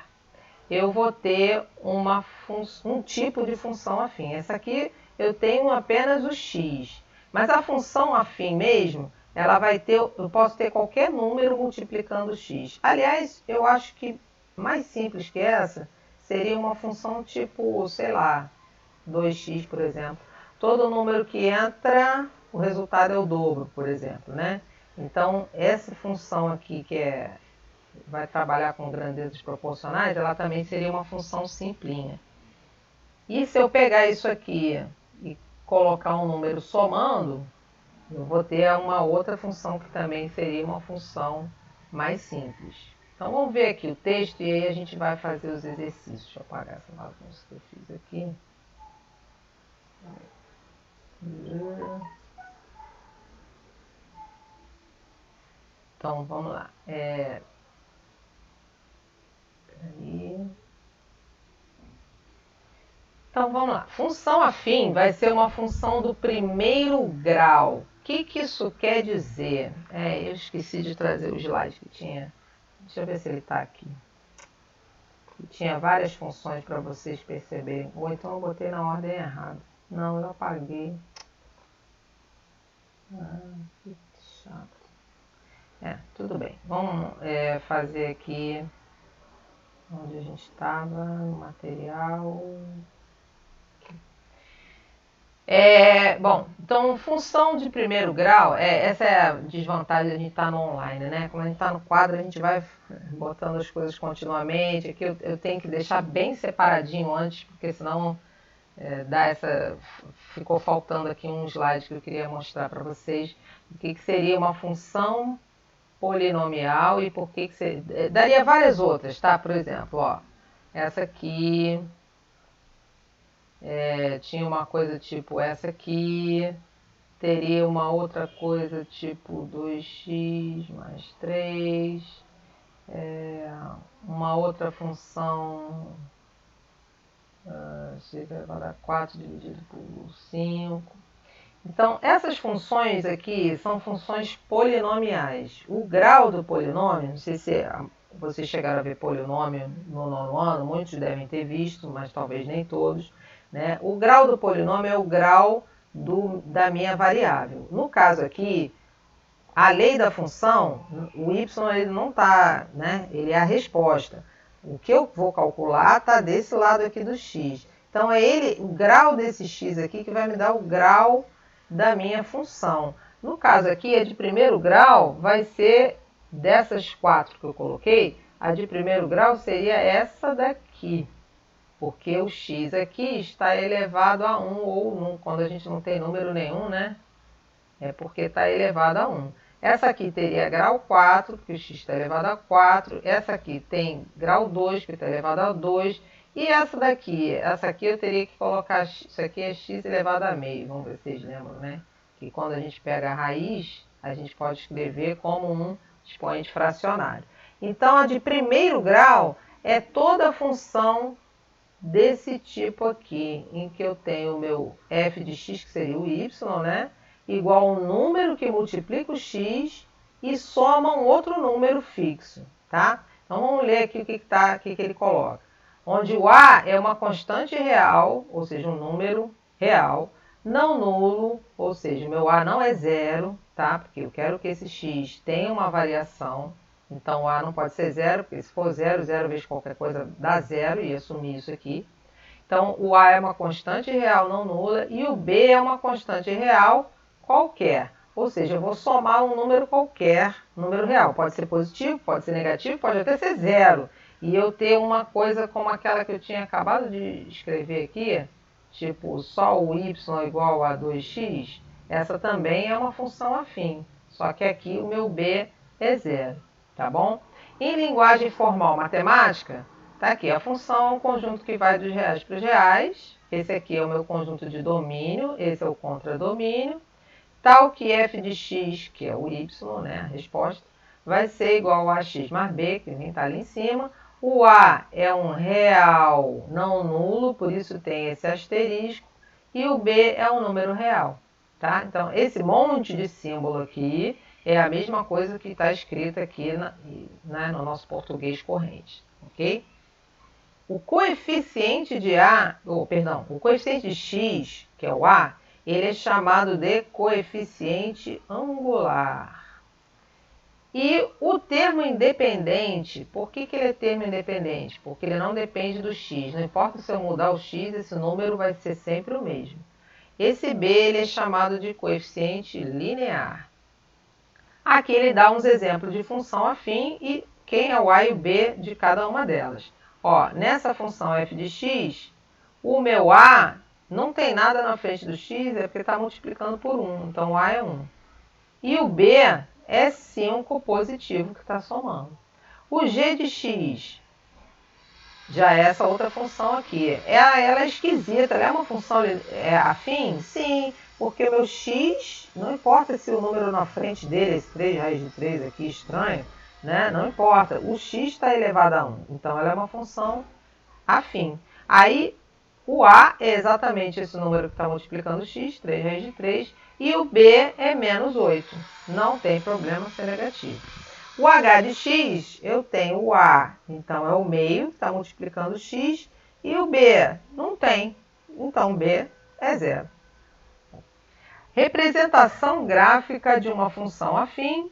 Eu vou ter um tipo de função afim. Essa aqui eu tenho apenas o x. Mas a função afim mesmo, ela vai ter, eu posso ter qualquer número multiplicando x. Aliás, eu acho que mais simples que essa seria uma função tipo, sei lá, 2x, por exemplo. Todo número que entra, o resultado é o dobro, por exemplo, né? Então, essa função aqui que vai trabalhar com grandezas proporcionais, ela também seria uma função simplinha. E se eu pegar isso aqui e colocar um número somando, eu vou ter uma outra função que também seria uma função mais simples. Então vamos ver aqui o texto e aí a gente vai fazer os exercícios. Deixa eu apagar essa bagunça que eu fiz aqui. Então vamos lá. Então vamos lá. Função afim vai ser uma função do primeiro grau. O que isso quer dizer? Eu esqueci de trazer o slide que tinha. Deixa eu ver se ele está aqui. Tinha várias funções para vocês perceberem. Ou então eu botei na ordem errada. Não, eu apaguei. Que chato. Tudo bem. Vamos fazer aqui Onde a gente estava, no material. Bom, então, função de primeiro grau, essa é a desvantagem de a gente estar no online, né? Quando a gente está no quadro, a gente vai botando as coisas continuamente. Aqui eu tenho que deixar bem separadinho antes, porque senão ficou faltando aqui um slide que eu queria mostrar para vocês. O que seria uma função polinomial e por que você... daria várias outras, tá? Por exemplo, ó, essa aqui... tinha uma coisa tipo essa aqui, teria uma outra coisa tipo 2x mais 3, uma outra função x elevado a 4 dividido por 5. Então, essas funções aqui são funções polinomiais. O grau do polinômio, não sei se vocês chegaram a ver polinômio no nono ano, muitos devem ter visto, mas talvez nem todos. Né? O grau do polinômio é o grau da minha variável. No caso aqui, a lei da função, o y ele não está, né? Ele é a resposta. O que eu vou calcular está desse lado aqui do x. Então, o grau desse x aqui que vai me dar o grau da minha função. No caso aqui, a de primeiro grau vai ser dessas 4 que eu coloquei, a de primeiro grau seria essa daqui. Porque o x aqui está elevado a 1 ou quando a gente não tem número nenhum, né? É porque está elevado a 1. Essa aqui teria grau 4, porque o x está elevado a 4. Essa aqui tem grau 2, que está elevado a 2. E essa aqui eu teria que colocar, isso aqui é x elevado a meio. Vamos ver se vocês lembram, né? Que quando a gente pega a raiz, a gente pode escrever como um expoente fracionário. Então, a de primeiro grau é toda a função desse tipo aqui, em que eu tenho o meu f de x, que seria o y, né? Igual ao número que multiplica o x e soma um outro número fixo, tá? Então, vamos ler aqui o que ele coloca. Onde o a é uma constante real, ou seja, um número real, não nulo, ou seja, o meu a não é zero, tá? Porque eu quero que esse x tenha uma variação. Então, o a não pode ser zero, porque se for zero, zero vezes qualquer coisa dá zero, e assumir isso aqui. Então, o a é uma constante real não nula e o b é uma constante real qualquer. Ou seja, eu vou somar um número qualquer, número real. Pode ser positivo, pode ser negativo, pode até ser zero. E eu ter uma coisa como aquela que eu tinha acabado de escrever aqui, tipo só o y igual a 2x, essa também é uma função afim. Só que aqui o meu b é zero, tá bom? Em linguagem formal matemática, tá aqui, a função é um conjunto que vai dos reais para os reais. Esse aqui é o meu conjunto de domínio, esse é o contradomínio. Tal que f de x, que é o y, né, a resposta, vai ser igual a x mais b, que nem está ali em cima. O a é um real não nulo, por isso tem esse asterisco. E o b é um número real, tá? Então, esse monte de símbolo aqui é a mesma coisa que está escrita aqui no nosso português corrente, ok? O coeficiente de o coeficiente de x, que é o a, ele é chamado de coeficiente angular. E o termo independente, por que ele é termo independente? Porque ele não depende do x. Não importa se eu mudar o x, esse número vai ser sempre o mesmo. Esse b ele é chamado de coeficiente linear. Aqui ele dá uns exemplos de função afim e quem é o a e o b de cada uma delas. Ó, nessa função f de x, o meu a não tem nada na frente do x, é porque está multiplicando por 1. Então, o a é 1. E o b é 5 positivo que está somando. O g de x já é essa outra função aqui. Ela é esquisita, ela é uma função afim? Sim, porque o meu x, não importa se o número na frente dele, esse 3 raiz de 3 aqui, estranho, né? Não importa, o x está elevado a 1, então ela é uma função afim. Aí, o a é exatamente esse número que está multiplicando o x, 3 raiz de 3, e o b é menos 8. Não tem problema ser negativo. O h de x, eu tenho o a, então é o meio, que está multiplicando o x, e o b não tem, então b é zero. Representação gráfica de uma função afim.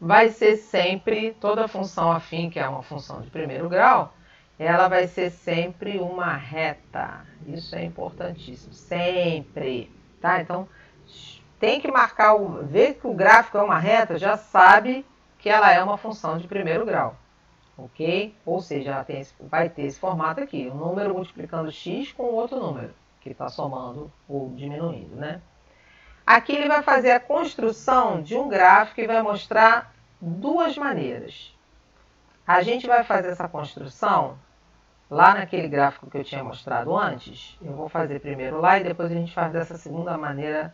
vai ser sempre, toda função afim, que é uma função de primeiro grau, ela vai ser sempre uma reta. Isso é importantíssimo, sempre. Tá? Então, tem que marcar, ver que o gráfico é uma reta, já sabe que ela é uma função de primeiro grau. Ok? Ou seja, ela vai ter esse formato aqui, um número multiplicando x com outro número, que está somando ou diminuindo, né? Aqui ele vai fazer a construção de um gráfico e vai mostrar duas maneiras. A gente vai fazer essa construção lá naquele gráfico que eu tinha mostrado antes. Eu vou fazer primeiro lá e depois a gente faz dessa segunda maneira,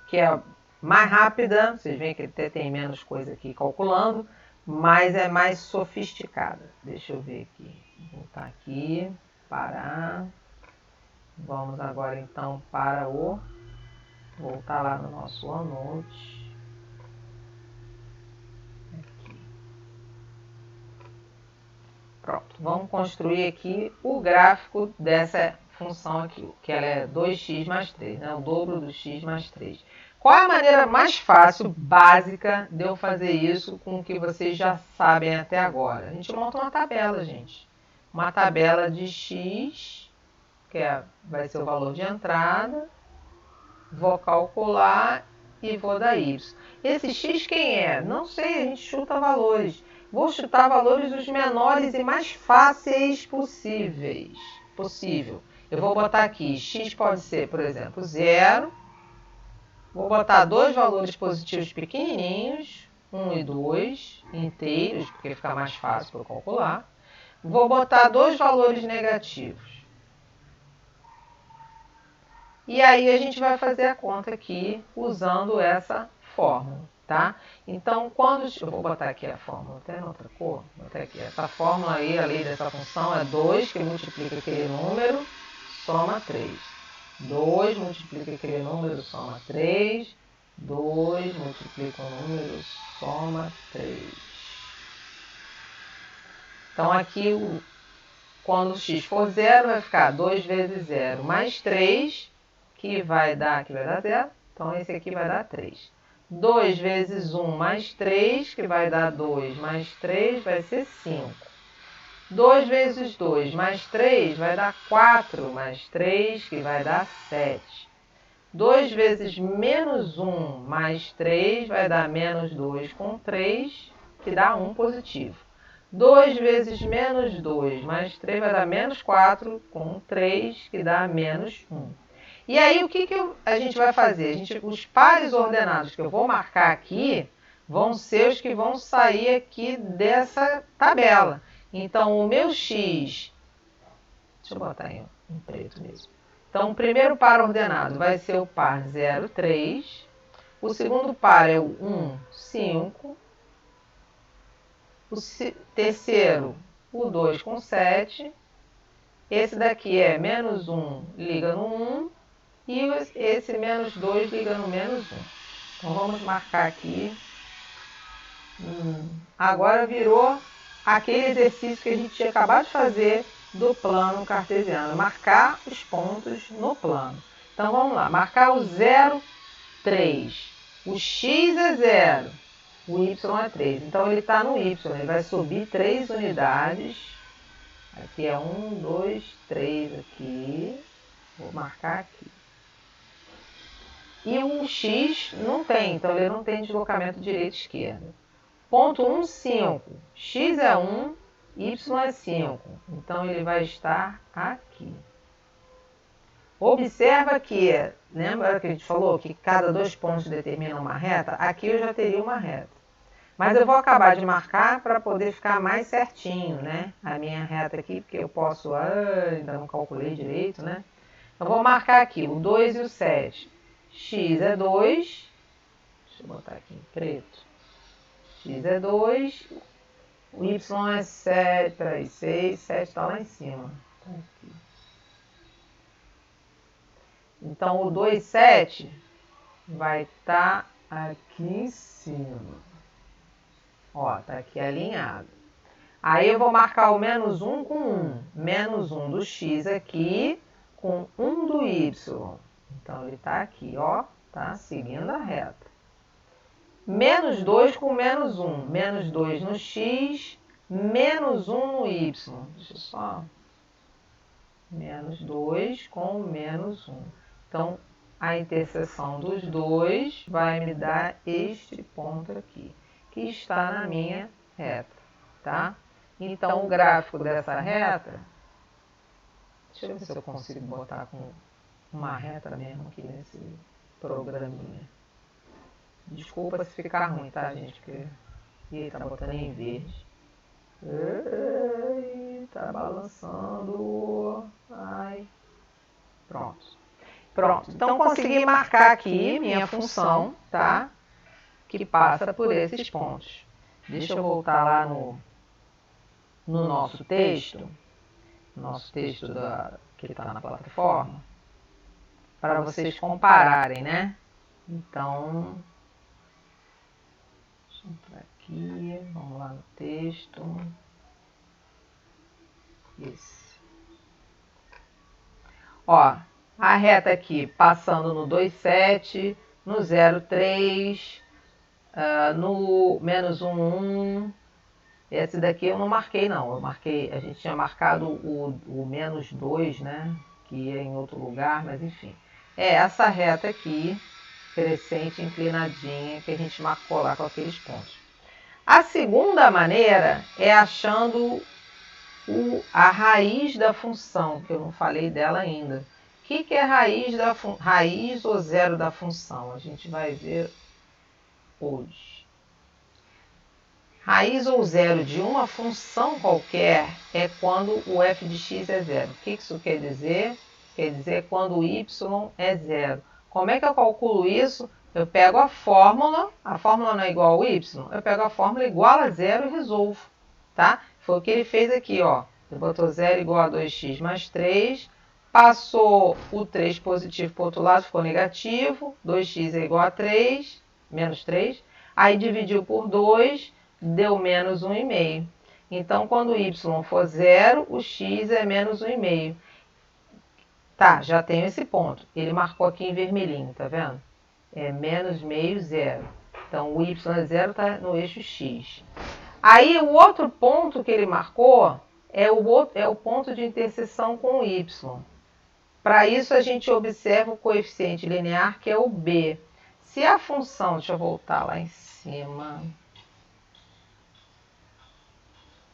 que é mais rápida. Vocês veem que ele até tem menos coisa aqui calculando, mas é mais sofisticada. Deixa eu ver aqui. Vou voltar aqui, parar. Vamos agora então para voltar lá no nosso OneNote. Aqui. Pronto, vamos construir aqui o gráfico dessa função aqui, que ela é 2x mais 3, né? O dobro do x mais 3. Qual é a maneira mais fácil, básica, de eu fazer isso com o que vocês já sabem até agora? A gente monta uma tabela, gente. Uma tabela de x, que vai ser o valor de entrada. Vou calcular e vou dar y. Esse x quem é? Não sei, a gente chuta valores. Vou chutar valores os menores e mais fáceis possível. Eu vou botar aqui, x pode ser, por exemplo, 0. Vou botar dois valores positivos pequenininhos, 1 e 2, inteiros, porque fica mais fácil para eu calcular. Vou botar dois valores negativos. E aí a gente vai fazer a conta aqui usando essa fórmula, tá? Então, eu vou botar aqui a fórmula, até em outra cor, vou botar aqui. Essa fórmula aí, a lei dessa função é 2 que multiplica aquele número, soma 3. 2 multiplica aquele número, soma 3. 2 multiplica o número, soma 3. Então, aqui, quando o x for 0, vai ficar 2 vezes 0 mais 3, que vai dar 0. Então, esse aqui vai dar 3. 2 vezes 1 mais 3, que vai dar 2, mais 3 vai ser 5. 2 vezes 2 mais 3 vai dar 4, mais 3, que vai dar 7. 2 vezes menos 1 mais 3 vai dar menos 2 com 3, que dá 1 positivo. 2 vezes menos 2 mais 3 vai dar menos 4 com 3, que dá menos 1. E aí, o que a gente vai fazer? Os pares ordenados que eu vou marcar aqui vão ser os que vão sair aqui dessa tabela. Então, o meu x... Deixa eu botar em preto mesmo. Então, o primeiro par ordenado vai ser o par 0, 3. O segundo par é o 1, 5. O terceiro, o 2 com 7. Esse daqui é menos 1, liga no 1. E esse menos 2 liga no menos 1. Então, vamos marcar aqui. Agora virou aquele exercício que a gente tinha acabado de fazer do plano cartesiano. Marcar os pontos no plano. Então, vamos lá. Marcar o 0, 3. O x é 0. O y é 3. Então, ele está no y. Ele vai subir 3 unidades. Aqui é 1, 2, 3 aqui. Vou marcar aqui. E o x não tem, então ele não tem deslocamento direita e esquerda. Ponto 1, 5. X é 1, y é 5. Então ele vai estar aqui. Observa que, lembra que a gente falou que cada 2 pontos determina uma reta? Aqui eu já teria uma reta. Mas eu vou acabar de marcar para poder ficar mais certinho, né? A minha reta aqui, porque eu posso... ainda não calculei direito, né? Eu vou marcar aqui o 2 e o 7. X é 2, deixa eu botar aqui em preto, x é 2, o y é 7, peraí, 6, 7 está lá em cima. Aqui. Então, o 2, 7 vai estar aqui em cima. Ó, tá aqui alinhado. Aí eu vou marcar o menos 1 com 1. Menos 1 do x aqui com 1 do y. Então, ele está aqui, ó, tá seguindo a reta. Menos 2 com menos 1. Menos 2 no x, menos 1 no y. Deixa eu só... Menos 2 com menos 1. Então, a interseção dos dois vai me dar este ponto aqui, que está na minha reta, tá? Então, o gráfico dessa reta... Deixa eu ver se eu consigo botar com uma reta mesmo aqui nesse programinha. Desculpa se ficar ruim, tá, gente? Porque... Ih, tá botando em verde. Ei, tá balançando. Ai. Pronto. Pronto. Então, consegui marcar aqui minha função, tá? Que passa por esses pontos. Deixa eu voltar lá no nosso texto. Nosso texto que está na plataforma. Para vocês compararem, né? Então... Deixa eu entrar aqui. Vamos lá no texto. Isso. Ó, a reta aqui passando no 2,7, no 0,3, no menos 1,1. Esse daqui eu não marquei, não. Eu marquei, a gente tinha marcado o menos 2, né? Que ia em outro lugar, mas enfim. É essa reta aqui, crescente, inclinadinha, que a gente marcou lá com aqueles pontos. A segunda maneira é achando a raiz da função, que eu não falei dela ainda. O que é raiz ou zero da função? A gente vai ver hoje. Raiz ou zero de uma função qualquer é quando o f de x é zero. O que isso quer dizer? Quer dizer quando o y é zero. Como é que eu calculo isso? Eu pego a fórmula não é igual ao y, eu pego a fórmula igual a zero e resolvo, tá? Foi o que ele fez aqui, ó. Ele botou 0 igual a 2x mais 3, passou o 3 positivo para o outro lado, ficou negativo, 2x é igual a 3, menos 3, aí dividiu por 2, deu menos 1,5. Então, quando o y for 0, o x é menos 1,5. Tá, já tenho esse ponto. Ele marcou aqui em vermelhinho, tá vendo? É menos meio, 0. Então, o y é 0, está no eixo x. Aí, o outro ponto que ele marcou é o ponto de interseção com o y. Para isso, a gente observa o coeficiente linear, que é o b. Se a função... Deixa eu voltar lá em cima.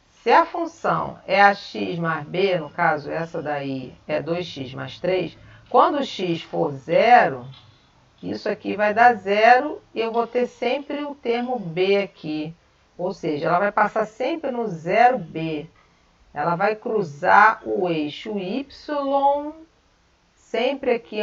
Se a função é a x mais b, no caso, essa daí é 2x mais 3, quando o x for 0... Isso aqui vai dar 0 e eu vou ter sempre o termo b aqui. Ou seja, ela vai passar sempre no 0b. Ela vai cruzar o eixo y sempre aqui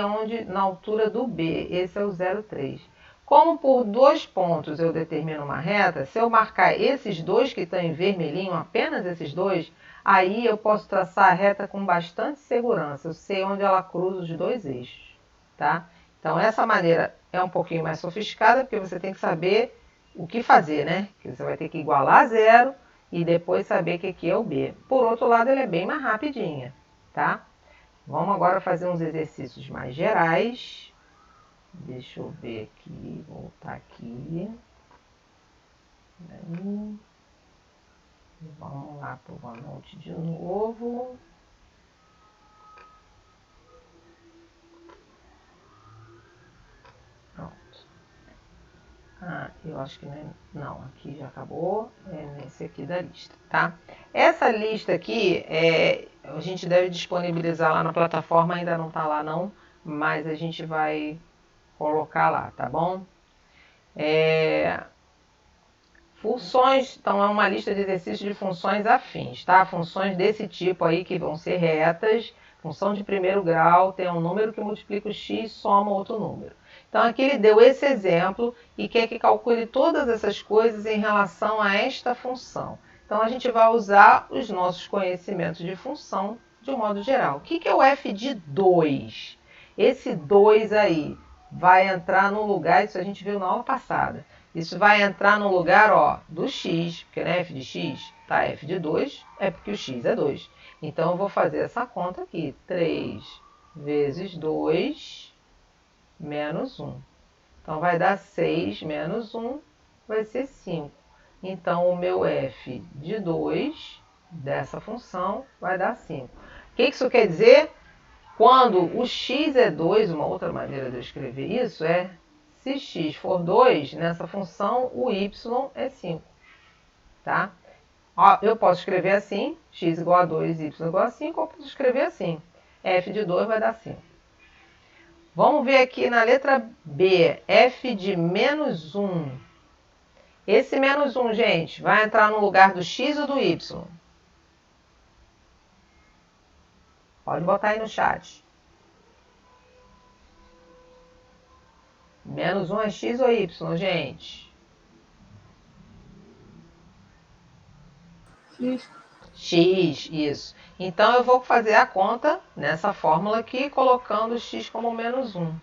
na altura do b. Esse é o 0,3. Como por 2 pontos eu determino uma reta, se eu marcar esses dois que estão em vermelhinho, apenas esses dois, aí eu posso traçar a reta com bastante segurança. Eu sei onde ela cruza os dois eixos, tá? Então, essa maneira é um pouquinho mais sofisticada, porque você tem que saber o que fazer, né? Que você vai ter que igualar a 0 e depois saber que aqui é o b. Por outro lado, ela é bem mais rapidinha, tá? Vamos agora fazer uns exercícios mais gerais. Deixa eu ver aqui, voltar aqui. Aí. Vamos lá para o OneNote de novo. Eu acho que não, aqui já acabou, é nesse aqui da lista, tá? Essa lista aqui, a gente deve disponibilizar lá na plataforma, ainda não tá lá não, mas a gente vai colocar lá, tá bom? Funções, então é uma lista de exercícios de funções afins, tá? Funções desse tipo aí que vão ser retas, função de primeiro grau, tem um número que multiplica o x e soma outro número. Então, aqui ele deu esse exemplo e quer que calcule todas essas coisas em relação a esta função. Então, a gente vai usar os nossos conhecimentos de função de um modo geral. O que é o f de 2? Esse 2 aí vai entrar no lugar, isso a gente viu na aula passada, isso vai entrar no lugar, ó, do x, porque né, f de x, tá, f de 2 é porque o x é 2. Então, eu vou fazer essa conta aqui, 3 vezes 2... menos 1. Então, vai dar 6 menos 1, vai ser 5. Então, o meu f de 2 dessa função vai dar 5. O que isso quer dizer? Quando o x é 2, uma outra maneira de eu escrever isso é, se x for 2, nessa função o y é 5. Tá? Ó, eu posso escrever assim, x igual a 2, y igual a 5, ou posso escrever assim, f de 2 vai dar 5. Vamos ver aqui na letra B, f de menos 1. Esse menos 1, gente, vai entrar no lugar do x ou do y? Pode botar aí no chat. Menos 1 é x ou y, gente? X. X, isso. Então, eu vou fazer a conta nessa fórmula aqui, colocando x como menos 1.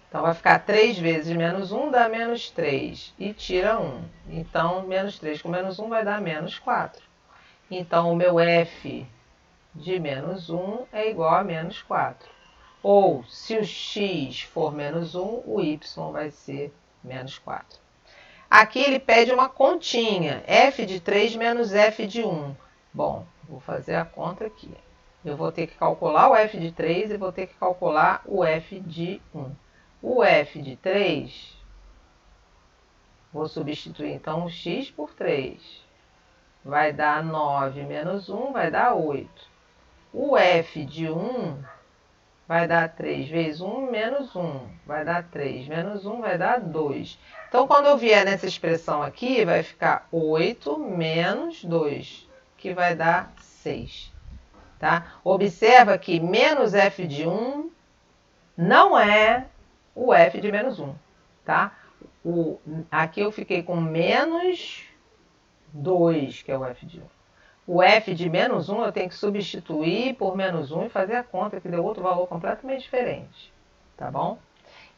Então, vai ficar 3 vezes menos 1 dá menos 3. E tira 1. Então, menos 3 com menos 1 vai dar menos 4. Então, o meu f de menos 1 é igual a menos 4. Ou, se o x for menos 1, o y vai ser menos 4. Aqui ele pede uma continha, f de 3 menos f de 1. Bom, vou fazer a conta aqui. Eu vou ter que calcular o f de 3 e vou ter que calcular o f de 1. O f de 3, vou substituir então o x por 3. Vai dar 9 menos 1, vai dar 8. O f de 1 vai dar 3 vezes 1 menos 1. Vai dar 3 menos 1 vai dar 2. Então, quando eu vier nessa expressão aqui, vai ficar 8 menos 2, que vai dar 6. Tá? Observa que menos f de 1 não é o f de menos 1. Tá? Aqui eu fiquei com menos 2, que é o f de 1. O f de menos 1 eu tenho que substituir por menos 1 e fazer a conta, que deu outro valor completamente diferente. Tá bom?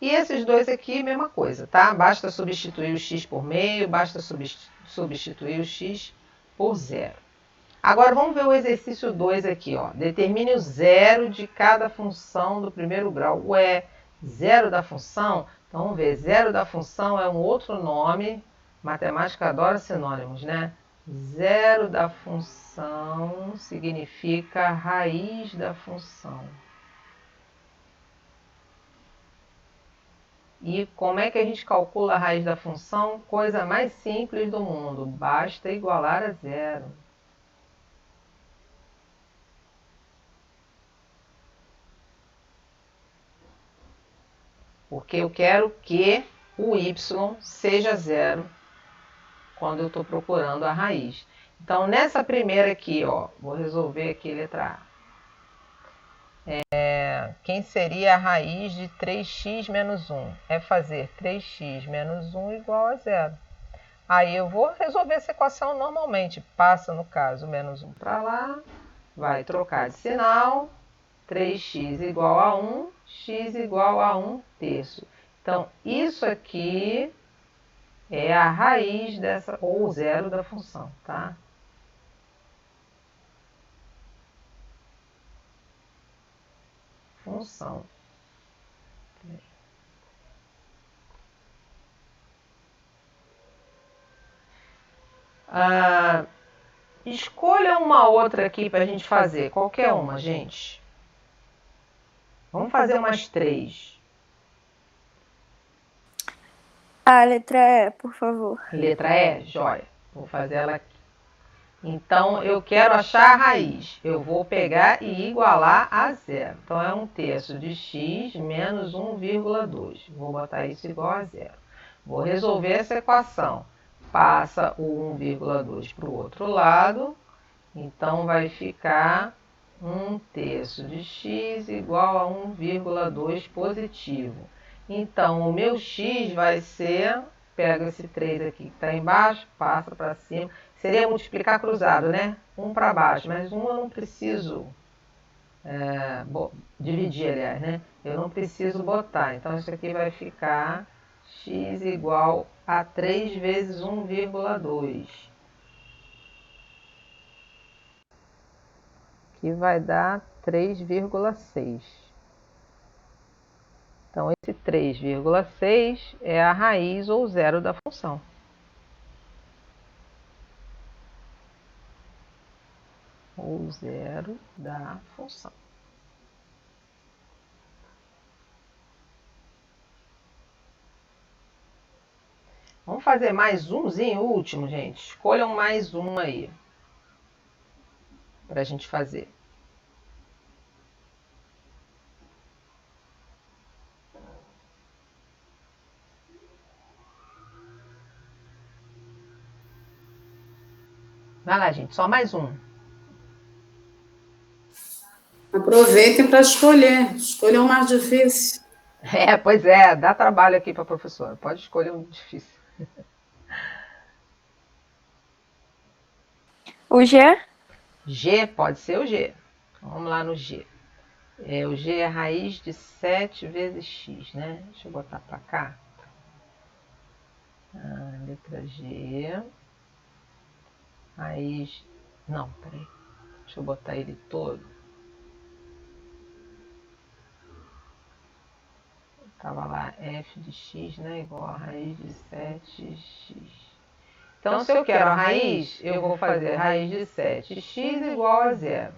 E esses dois aqui, mesma coisa, tá? Basta substituir o x por meio, basta substituir o x por 0. Agora, vamos ver o exercício 2 aqui, ó. Determine o zero de cada função do primeiro grau. Ué, zero da função? Então, vamos ver. Zero da função é um outro nome. Matemática adora sinônimos, né? Zero da função significa raiz da função. E como é que a gente calcula a raiz da função? Coisa mais simples do mundo. Basta igualar a zero. Porque eu quero que o y seja zero quando eu estou procurando a raiz. Então, nessa primeira aqui, ó, vou resolver aqui a letra A. Quem seria a raiz de 3x menos 1? É fazer 3x menos 1 igual a zero. Aí eu vou resolver essa equação normalmente. Passa, no caso, menos 1 para lá, vai trocar de sinal. 3x igual a 1, x igual a 1/3. Então, isso aqui é a raiz dessa, ou zero da função, tá? Função. Escolha uma outra aqui para a gente fazer. Qualquer uma, gente. Vamos fazer umas 3. A letra E, por favor. Letra E, joia. Vou fazer ela aqui. Então, eu quero achar a raiz. Eu vou pegar e igualar a zero. Então, é 1/3 de x menos 1,2. Vou botar isso igual a zero. Vou resolver essa equação. Passa o 1,2 para o outro lado. Então, vai ficar 1/3 de x igual a 1,2 positivo. Então, o meu x vai ser... Pega esse 3 aqui que está embaixo, passa para cima. Seria multiplicar cruzado, né? 1 para baixo, mas 1 eu não preciso dividir, aliás, né? Eu não preciso botar. Então, isso aqui vai ficar x igual a 3 vezes 1,2. Que vai dar 3,6. Então, esse 3,6 é a raiz ou zero da função. Ou zero da função. Vamos fazer mais umzinho último, gente. Escolham mais um aí. Para a gente fazer. Vai lá, gente. Só mais um. Aproveitem para escolher. Escolha o mais difícil. Pois é. Dá trabalho aqui para a professora. Pode escolher um difícil. O G? G, pode ser o G. Vamos lá no G. O G é a raiz de 7 vezes x, né? Deixa eu botar para cá. Letra G. Raiz... Não, peraí. Deixa eu botar ele todo. Tava lá f de x, né? Igual a raiz de 7x. Então, se eu quero a raiz, eu vou fazer raiz de 7x igual a zero.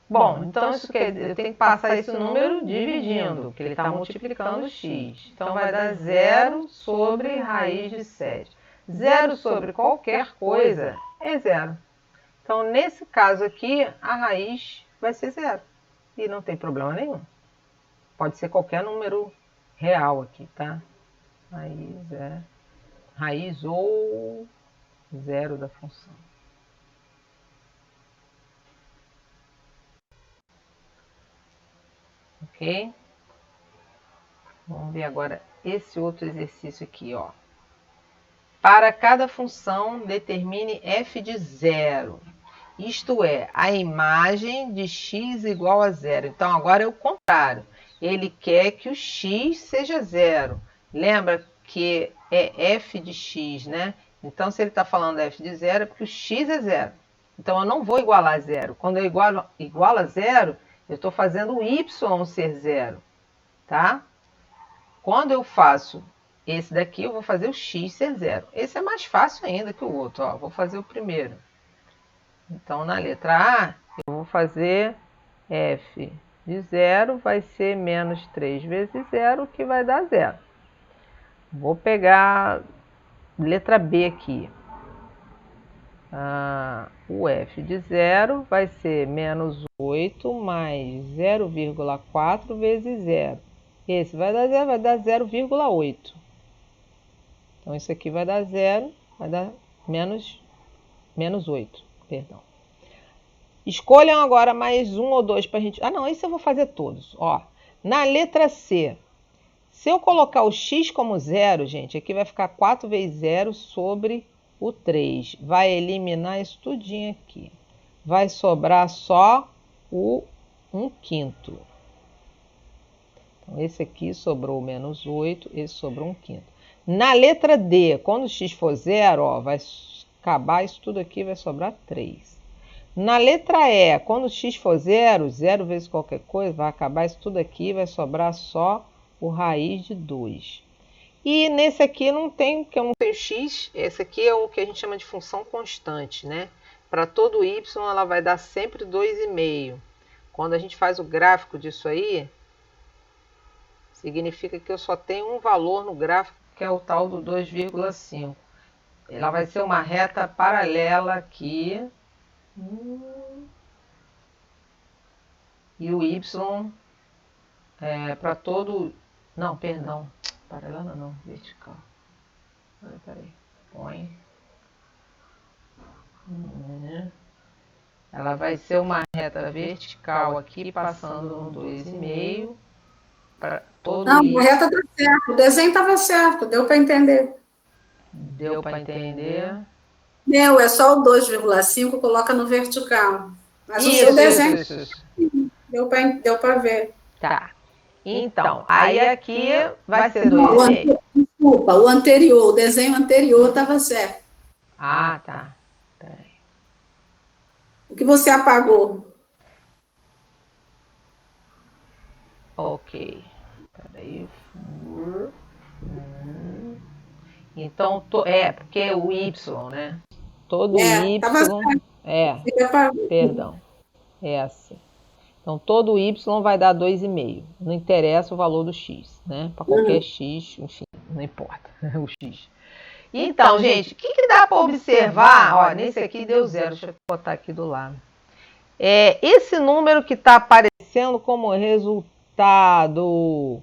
Bom, então isso quer dizer, eu tenho que passar esse número dividindo, porque ele está multiplicando x. Então, vai dar 0 sobre raiz de 7. 0 sobre qualquer coisa é zero. Então, nesse caso aqui, a raiz vai ser zero. E não tem problema nenhum. Pode ser qualquer número real aqui, tá? Raiz ou zero da função. Ok? Vamos ver agora esse outro exercício aqui, ó. Para cada função, determine f de zero. Isto é, a imagem de x igual a zero. Então, agora é o contrário. Ele quer que o x seja zero. Lembra que é f de x, né? Então, se ele está falando f de zero, é porque o x é zero. Então, eu não vou igualar a zero. Quando eu igualo a zero, eu estou fazendo o y ser zero, tá? Quando eu faço esse daqui, eu vou fazer o x ser zero. Esse é mais fácil ainda que o outro, ó. Vou fazer o primeiro. Então, na letra A, eu vou fazer f de zero, vai ser menos 3 vezes zero, que vai dar zero. Vou pegar letra B aqui. O f de zero vai ser menos 8 mais 0,4 vezes zero. Esse vai dar 0,8. Então, isso aqui vai dar zero, vai dar menos 8, perdão. Escolham agora mais um ou dois para a gente... não, esse eu vou fazer todos. Ó, na letra C, se eu colocar o x como zero, gente, aqui vai ficar 4 vezes 0 sobre o 3. Vai eliminar isso tudinho aqui. Vai sobrar só o 1/5. Então, esse aqui sobrou menos 8, esse sobrou 1/5. Na letra D, quando o x for zero, ó, vai acabar isso tudo aqui, vai sobrar 3. Na letra E, quando o x for zero, zero vezes qualquer coisa, vai acabar isso tudo aqui, vai sobrar só o raiz de 2. E nesse aqui não tem, porque eu não tenho x, esse aqui é o que a gente chama de função constante, né? Para todo y, ela vai dar sempre 2,5. Quando a gente faz o gráfico disso aí, significa que eu só tenho um valor no gráfico, que é o tal do 2,5. Ela vai ser uma reta paralela aqui. E o y para todo... Não, perdão. Paralela não, vertical. Peraí. Põe. Ela vai ser uma reta vertical aqui, passando no 2,5. Para todo Não, y. a reta está certa. O desenho estava certo, deu para entender. Deu para entender? Deu, é só o 2,5, coloca no vertical. Mas o seu desenho Isso. deu para ver. Tá. Então, aí aqui vai ser 2,5. Desculpa, o desenho anterior estava certo. Tá. Peraí. O que você apagou? Ok. Peraí. Aí, então, porque é o Y, né? Todo Y... Perdão. É assim. Então, todo Y vai dar 2,5. Não interessa o valor do X, né? Para qualquer X, enfim, não importa o X. Então, gente, o que dá para observar? Ó, nesse aqui deu 0. Deixa eu botar aqui do lado. Esse número que está aparecendo como resultado, o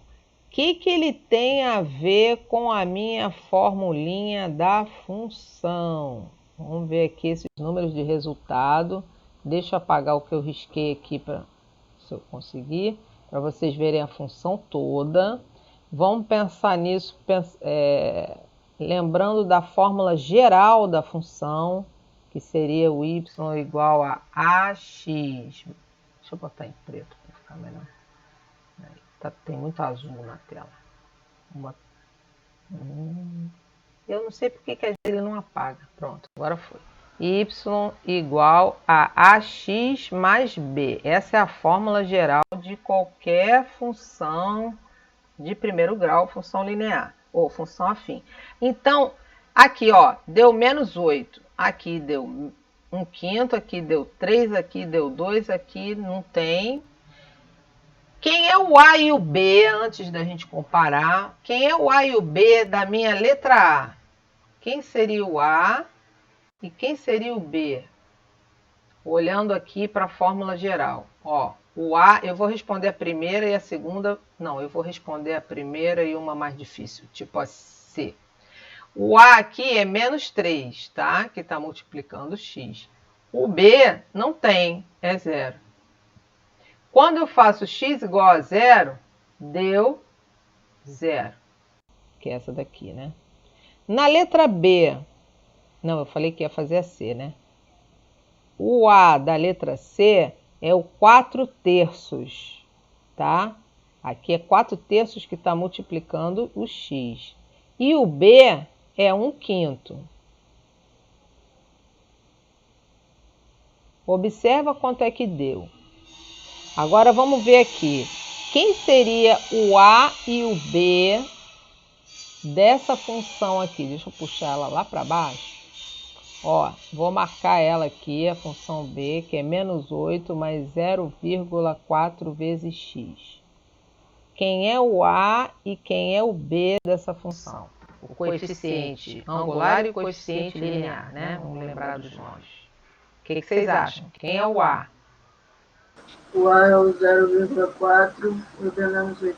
que ele tem a ver com a minha formulinha da função? Vamos ver aqui esses números de resultado. Deixa eu apagar o que eu risquei aqui, se eu conseguir, para vocês verem a função toda. Vamos pensar nisso, lembrando da fórmula geral da função, que seria o y igual a ax. Deixa eu botar em preto para ficar melhor. Tem muito azul na tela. Eu não sei porque que às vezes ele não apaga. Pronto, agora foi. Y igual a ax mais b. Essa é a fórmula geral de qualquer função de primeiro grau, função linear ou função afim. Então, aqui ó, deu menos 8. Aqui deu 1/5, aqui deu 3, aqui deu 2, aqui não tem. Quem é o A e o B, antes da gente comparar? Quem é o A e o B da minha letra A? Quem seria o A e quem seria o B? Olhando aqui para a fórmula geral. Ó, o A, eu vou responder a primeira e a segunda... Não, eu vou responder a primeira e uma mais difícil, tipo a C. O A aqui é menos 3, tá? Que está multiplicando x. O B não tem, é 0. Quando eu faço x igual a 0, deu 0. Que é essa daqui, né? Na letra B, não, eu falei que ia fazer a C, né? O A da letra C é o 4/3, tá? Aqui é 4/3 que está multiplicando o x. E o B é 1/5. Observa quanto é que deu. Agora vamos ver aqui. Quem seria o A e o B dessa função aqui? Deixa eu puxar ela lá para baixo. Ó, vou marcar ela aqui, a função B, que é menos 8 mais 0,4 vezes x. Quem é o A e quem é o B dessa função? O coeficiente angular e o coeficiente linear, né? Vamos lembrar dos nomes. O que vocês acham? Quem é o A? O A é o 0,4 e o B é menos 8.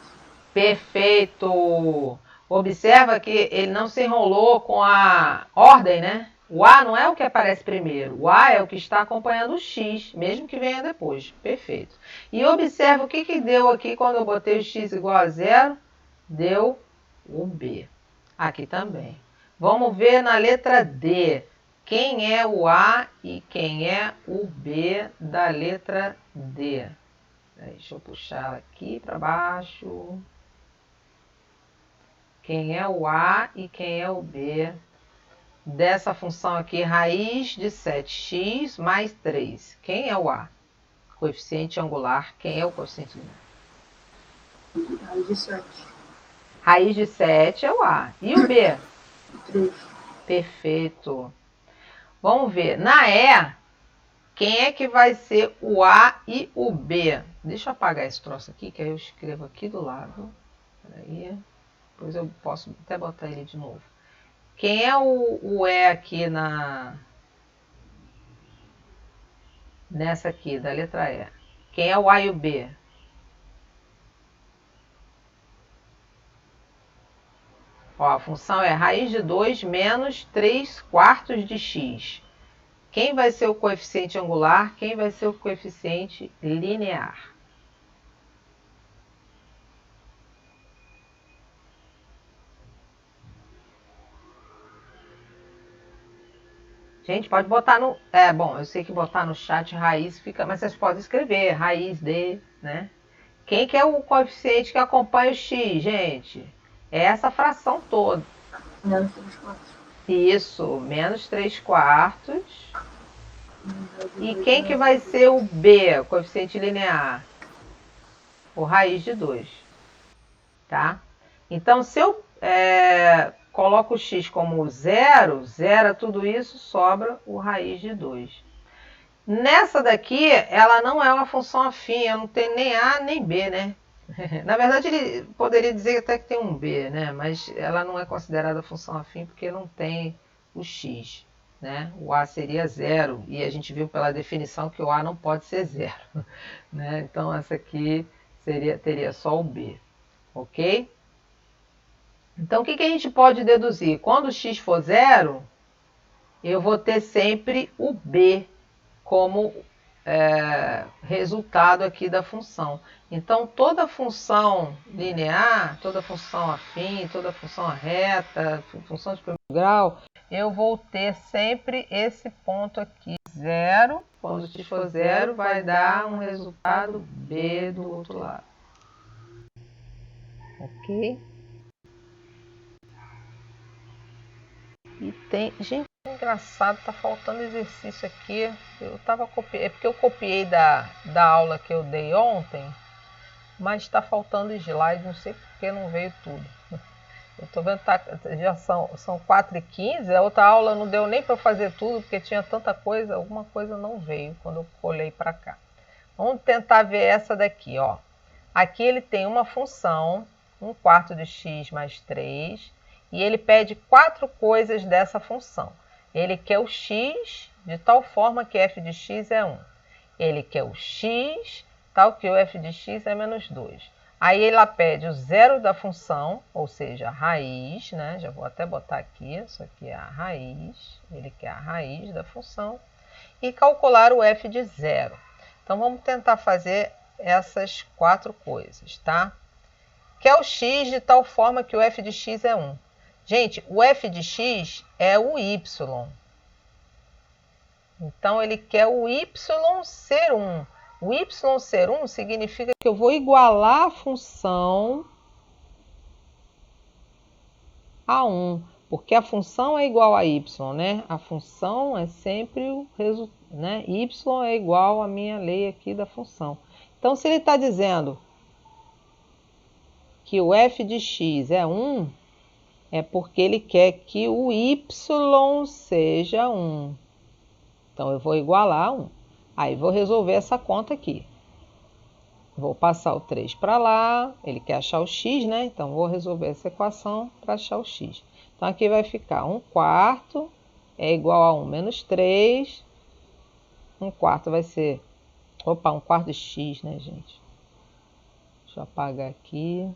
Perfeito! Observa que ele não se enrolou com a ordem, né? O A não é o que aparece primeiro. O A é o que está acompanhando o X, mesmo que venha depois. Perfeito. E observa o que deu aqui quando eu botei o X igual a 0. Deu o B. Aqui também. Vamos ver na letra D. Quem é o A e quem é o B da letra D? Deixa eu puxar aqui para baixo. Quem é o A e quem é o B dessa função aqui, raiz de 7x mais 3. Quem é o A? Coeficiente angular. Quem é o coeficiente linear? Raiz de 7. Raiz de 7 é o A. E o B? 3. Perfeito. Vamos ver. Na E, quem é que vai ser o A e o B? Deixa eu apagar esse troço aqui, que aí eu escrevo aqui do lado. Peraí. Depois eu posso até botar ele de novo. Quem é o E aqui nessa aqui, da letra E? Quem é o A e o B? Ó, a função é raiz de 2 menos 3/4 de x. Quem vai ser o coeficiente angular? Quem vai ser o coeficiente linear? Gente, pode botar no... bom, eu sei que botar no chat raiz fica... Mas vocês podem escrever raiz de, né? Quem que é o coeficiente que acompanha o x, gente? É essa fração toda. Menos 3/4. Isso, menos 3/4. E quem que vai ser o B, o coeficiente linear? O raiz de 2. tá? Então, se eu coloco o x como zero, zera tudo isso, sobra o raiz de 2. Nessa daqui, ela não é uma função afim, eu não tenho nem A nem B, né? Na verdade, ele poderia dizer até que tem um B, né? Mas ela não é considerada função afim porque não tem o x, né? O A seria zero, e a gente viu pela definição que o A não pode ser zero, né? Então, essa aqui teria só o B, ok? Então, o que a gente pode deduzir? Quando o x for zero, eu vou ter sempre o B como resultado aqui da função. Então, toda função linear, toda função afim, toda função reta, função de primeiro grau, eu vou ter sempre esse ponto aqui, zero. Quando x for zero, vai dar um resultado B do outro lado. Ok? E tem... Gente, é engraçado, tá faltando exercício aqui. Eu tava copiando... É porque eu copiei da aula que eu dei ontem, mas está faltando slide, não sei porque não veio tudo. Eu tô vendo que já são 4h15, a outra aula não deu nem para fazer tudo, porque tinha tanta coisa, alguma coisa não veio quando eu colei para cá. Vamos tentar ver essa daqui, ó. Aqui ele tem uma função, 1/4 de x mais 3, e ele pede 4 coisas dessa função. Ele quer o x de tal forma que f de x é 1. Ele quer o x tal que o f de x é menos 2. Aí ela pede o zero da função, ou seja, a raiz, né? Já vou até botar aqui, isso aqui é a raiz, ele quer a raiz da função, e calcular o f de zero. Então vamos tentar fazer essas 4 coisas, tá? Quer o x de tal forma que o f de x é 1. Gente, o f de x é o y. Então, ele quer o y ser 1. O y ser 1 significa que eu vou igualar a função a 1. Porque a função é igual a y, né? A função é sempre o resultado, né? Y é igual à minha lei aqui da função. Então, se ele está dizendo que o f de x é 1, é porque ele quer que o y seja 1. Então, eu vou igualar a 1. Aí, vou resolver essa conta aqui. Vou passar o 3 para lá. Ele quer achar o x, né? Então, vou resolver essa equação para achar o x. Então, aqui vai ficar 1/4 é igual a 1 menos 3. 1/4 vai ser... Opa, 1/4 de x, né, gente? Deixa eu apagar aqui.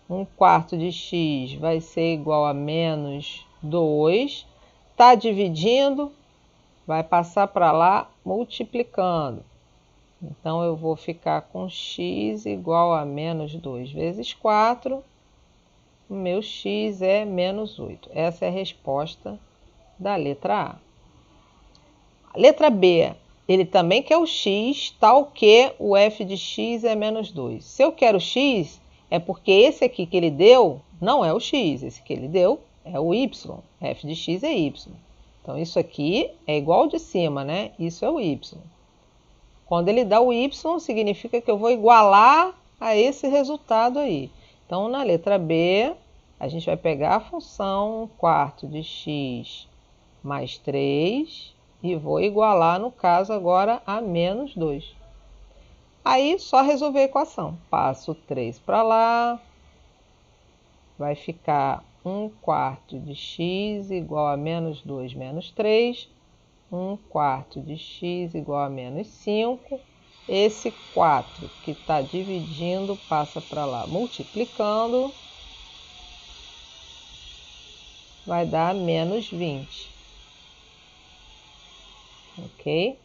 1/4 de x vai ser igual a menos 2. Está dividindo, vai passar para lá multiplicando. Então, eu vou ficar com x igual a menos 2 vezes 4. O meu x é menos 8. Essa é a resposta da letra A. A letra B, ele também quer o x, tal que o f de x é menos 2. Se eu quero x, é porque esse aqui que ele deu não é o x. Esse que ele deu é o y. F de x é y. Então, isso aqui é igual ao de cima, né? Isso é o y. Quando ele dá o y, significa que eu vou igualar a esse resultado aí. Então, na letra B, a gente vai pegar a função 1/4 de x mais 3 e vou igualar, no caso, agora a menos 2. Aí, só resolver a equação. Passo o 3 para lá, vai ficar 1/4 de x igual a menos 2 menos 3. 1/4 de x igual a menos 5. Esse 4 que está dividindo passa para lá multiplicando. Vai dar menos 20. Ok?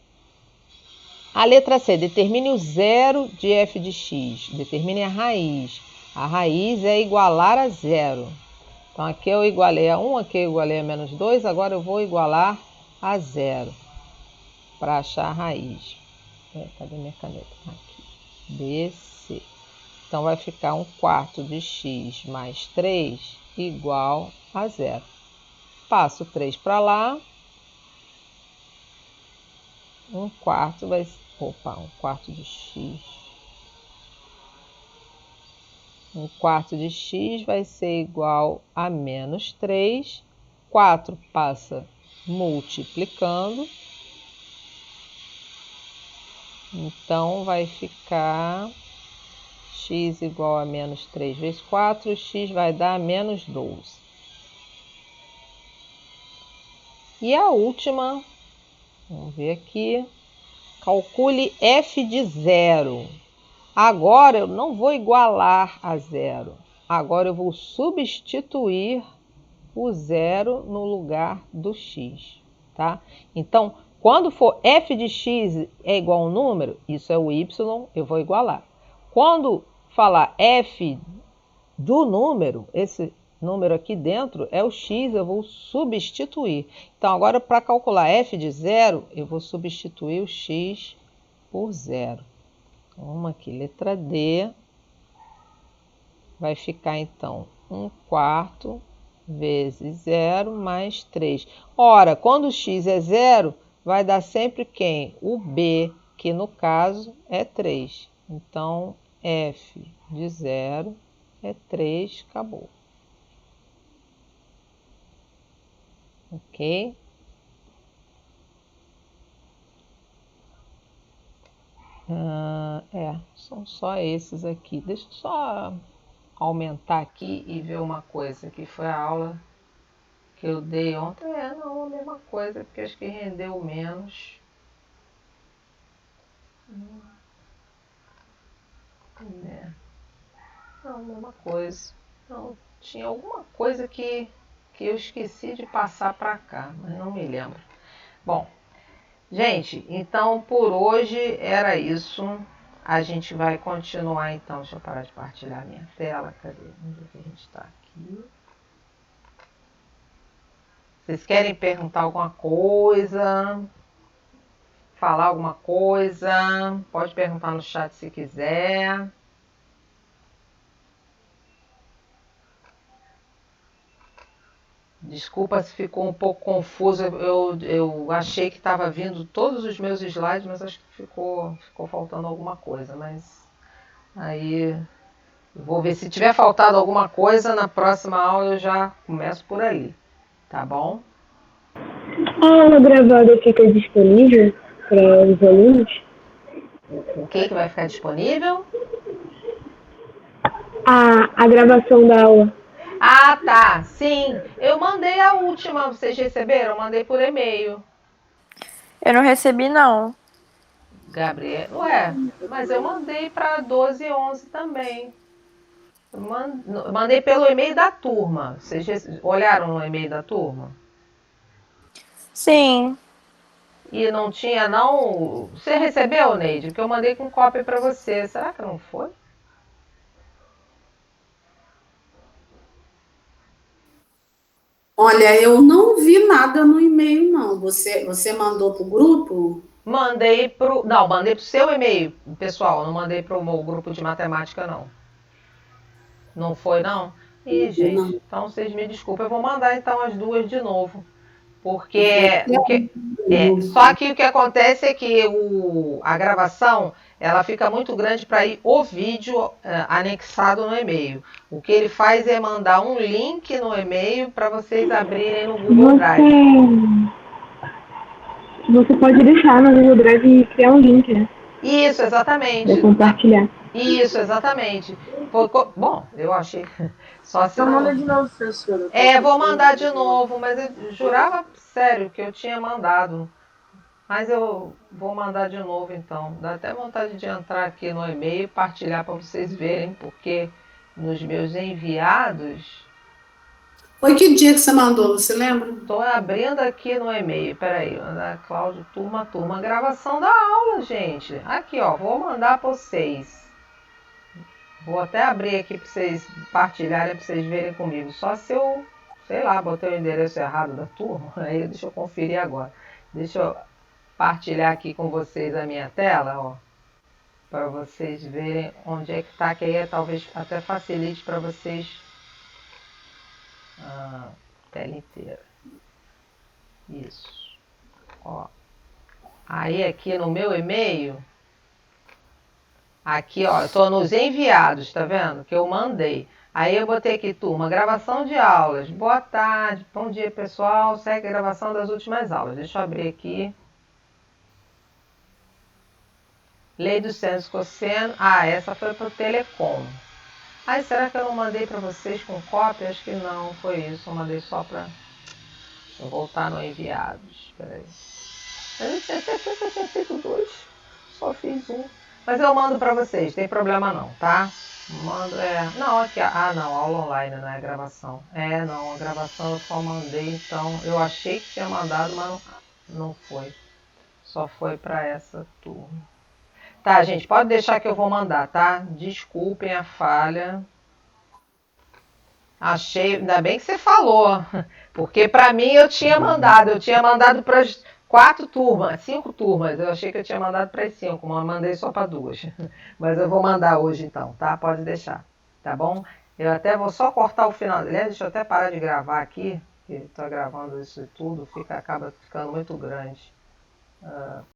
A letra C, determine o zero de f de x. Determine a raiz. A raiz é igualar a zero. Então, aqui eu igualei a 1, aqui eu igualei a menos 2. Agora eu vou igualar a zero para achar a raiz. Cadê minha caneta? Aqui. BC. Então, vai ficar 1/4 de x mais 3 igual a zero. Passo 3 para lá. 1/4 vai... Opa, 1/4 de x. Um quarto de x vai ser igual a menos 3. 4 passa multiplicando. Então, vai ficar x igual a menos 3 vezes 4. X vai dar menos 12. E a última, vamos ver aqui. Calcule f de 0. Agora eu não vou igualar a 0. Agora eu vou substituir o 0 no lugar do x, tá? Então, quando for f de x é igual a um número, isso é o y, eu vou igualar. Quando falar f do número, esse número aqui dentro é o x, eu vou substituir. Então, agora para calcular f de 0, eu vou substituir o x por 0. Vamos aqui, letra D. Vai ficar, então, 1/4 vezes 0 mais 3. Ora, quando o x é 0, vai dar sempre quem? O b, que no caso é 3. Então, f de 0 é 3, acabou. Ok? São só esses aqui. Deixa eu só aumentar aqui e ver uma coisa, que foi a aula que eu dei ontem. Não, a mesma coisa, porque acho que rendeu menos. Não, mesma coisa. Não, tinha alguma coisa que eu esqueci de passar para cá, mas não me lembro. Bom, gente, então por hoje era isso. A gente vai continuar então. Deixa eu parar de partilhar minha tela. Cadê? Onde é que a gente está aqui? Vocês querem perguntar alguma coisa? Falar alguma coisa? Pode perguntar no chat se quiser. Desculpa se ficou um pouco confuso. Eu achei que estava vindo todos os meus slides, mas acho que ficou faltando alguma coisa. Mas aí vou ver se tiver faltado alguma coisa. Na próxima aula eu já começo por ali. Tá bom? A aula gravada fica disponível para os alunos? O que vai ficar disponível? A gravação da aula. Ah, tá. Sim. Eu mandei a última. Vocês receberam? Eu mandei por e-mail. Eu não recebi, não. Gabriel. Ué, mas eu mandei para 12 e 11 também. Eu mandei pelo e-mail da turma. Vocês olharam no e-mail da turma? Sim. E não tinha, não. Você recebeu, Neide? Que eu mandei com cópia para você. Será que não foi? Olha, eu não vi nada no e-mail, não. Você mandou para o grupo? Mandei pro. Não, mandei pro seu e-mail, pessoal. Não mandei pro meu grupo de matemática, não. Não foi, não? Ih, gente. Não. Então vocês me desculpem. Eu vou mandar então as duas de novo. Porque só que o que acontece é que a gravação ela fica muito grande para ir o vídeo anexado no e-mail. O que ele faz é mandar um link no e-mail para vocês abrirem no Google Drive. Você pode deixar no Google Drive e criar um link, né? Isso, exatamente. Para compartilhar. Isso, exatamente. Bom, eu achei. Só se Então não... manda de novo, professora. Vou mandar de novo, mas eu jurava sério que eu tinha mandado. Mas eu vou mandar de novo então. Dá até vontade de entrar aqui no e-mail e partilhar para vocês verem, porque nos meus enviados. Foi que dia que você mandou, você lembra? Estou abrindo aqui no e-mail. Peraí, mandar Cláudio, turma. Gravação da aula, gente. Aqui, ó. Vou mandar para vocês. Vou até abrir aqui para vocês partilharem, para vocês verem comigo. Só se eu, sei lá, botei o endereço errado da turma. Aí deixa eu conferir agora. Deixa eu partilhar aqui com vocês a minha tela, ó. Para vocês verem onde é que está, que aí talvez até facilite para vocês a tela inteira. Isso. Ó. Aí aqui no meu e-mail, Aqui, ó, eu tô nos enviados, tá vendo? Que eu mandei. Aí eu botei aqui, turma, gravação de aulas. Boa tarde, bom dia, pessoal. Segue a gravação das últimas aulas. Deixa eu abrir aqui. Lei do seno e cosseno. Ah, essa foi para o Telecom. Ai, será que eu não mandei para vocês com cópia? Acho que não, foi isso. Eu mandei só para... Deixa eu voltar no enviados. Espera aí. Eu tinha certeza que eu tinha feito 2. Só fiz 1. Mas eu mando para vocês, tem problema não, tá? Mando, Não, aqui, não, aula online, não é gravação. Não, a gravação eu só mandei, então... Eu achei que tinha mandado, mas não foi. Só foi para essa turma. Tá, gente, pode deixar que eu vou mandar, tá? Desculpem a falha. Achei, ainda bem que você falou, porque para mim eu tinha mandado para as 4 turmas, 5 turmas. Eu achei que eu tinha mandado para as 5, mas mandei só para 2. Mas eu vou mandar hoje então, tá? Pode deixar, tá bom? Eu até vou só cortar o final. Aliás, deixa eu até parar de gravar aqui, porque estou gravando isso tudo, acaba ficando muito grande.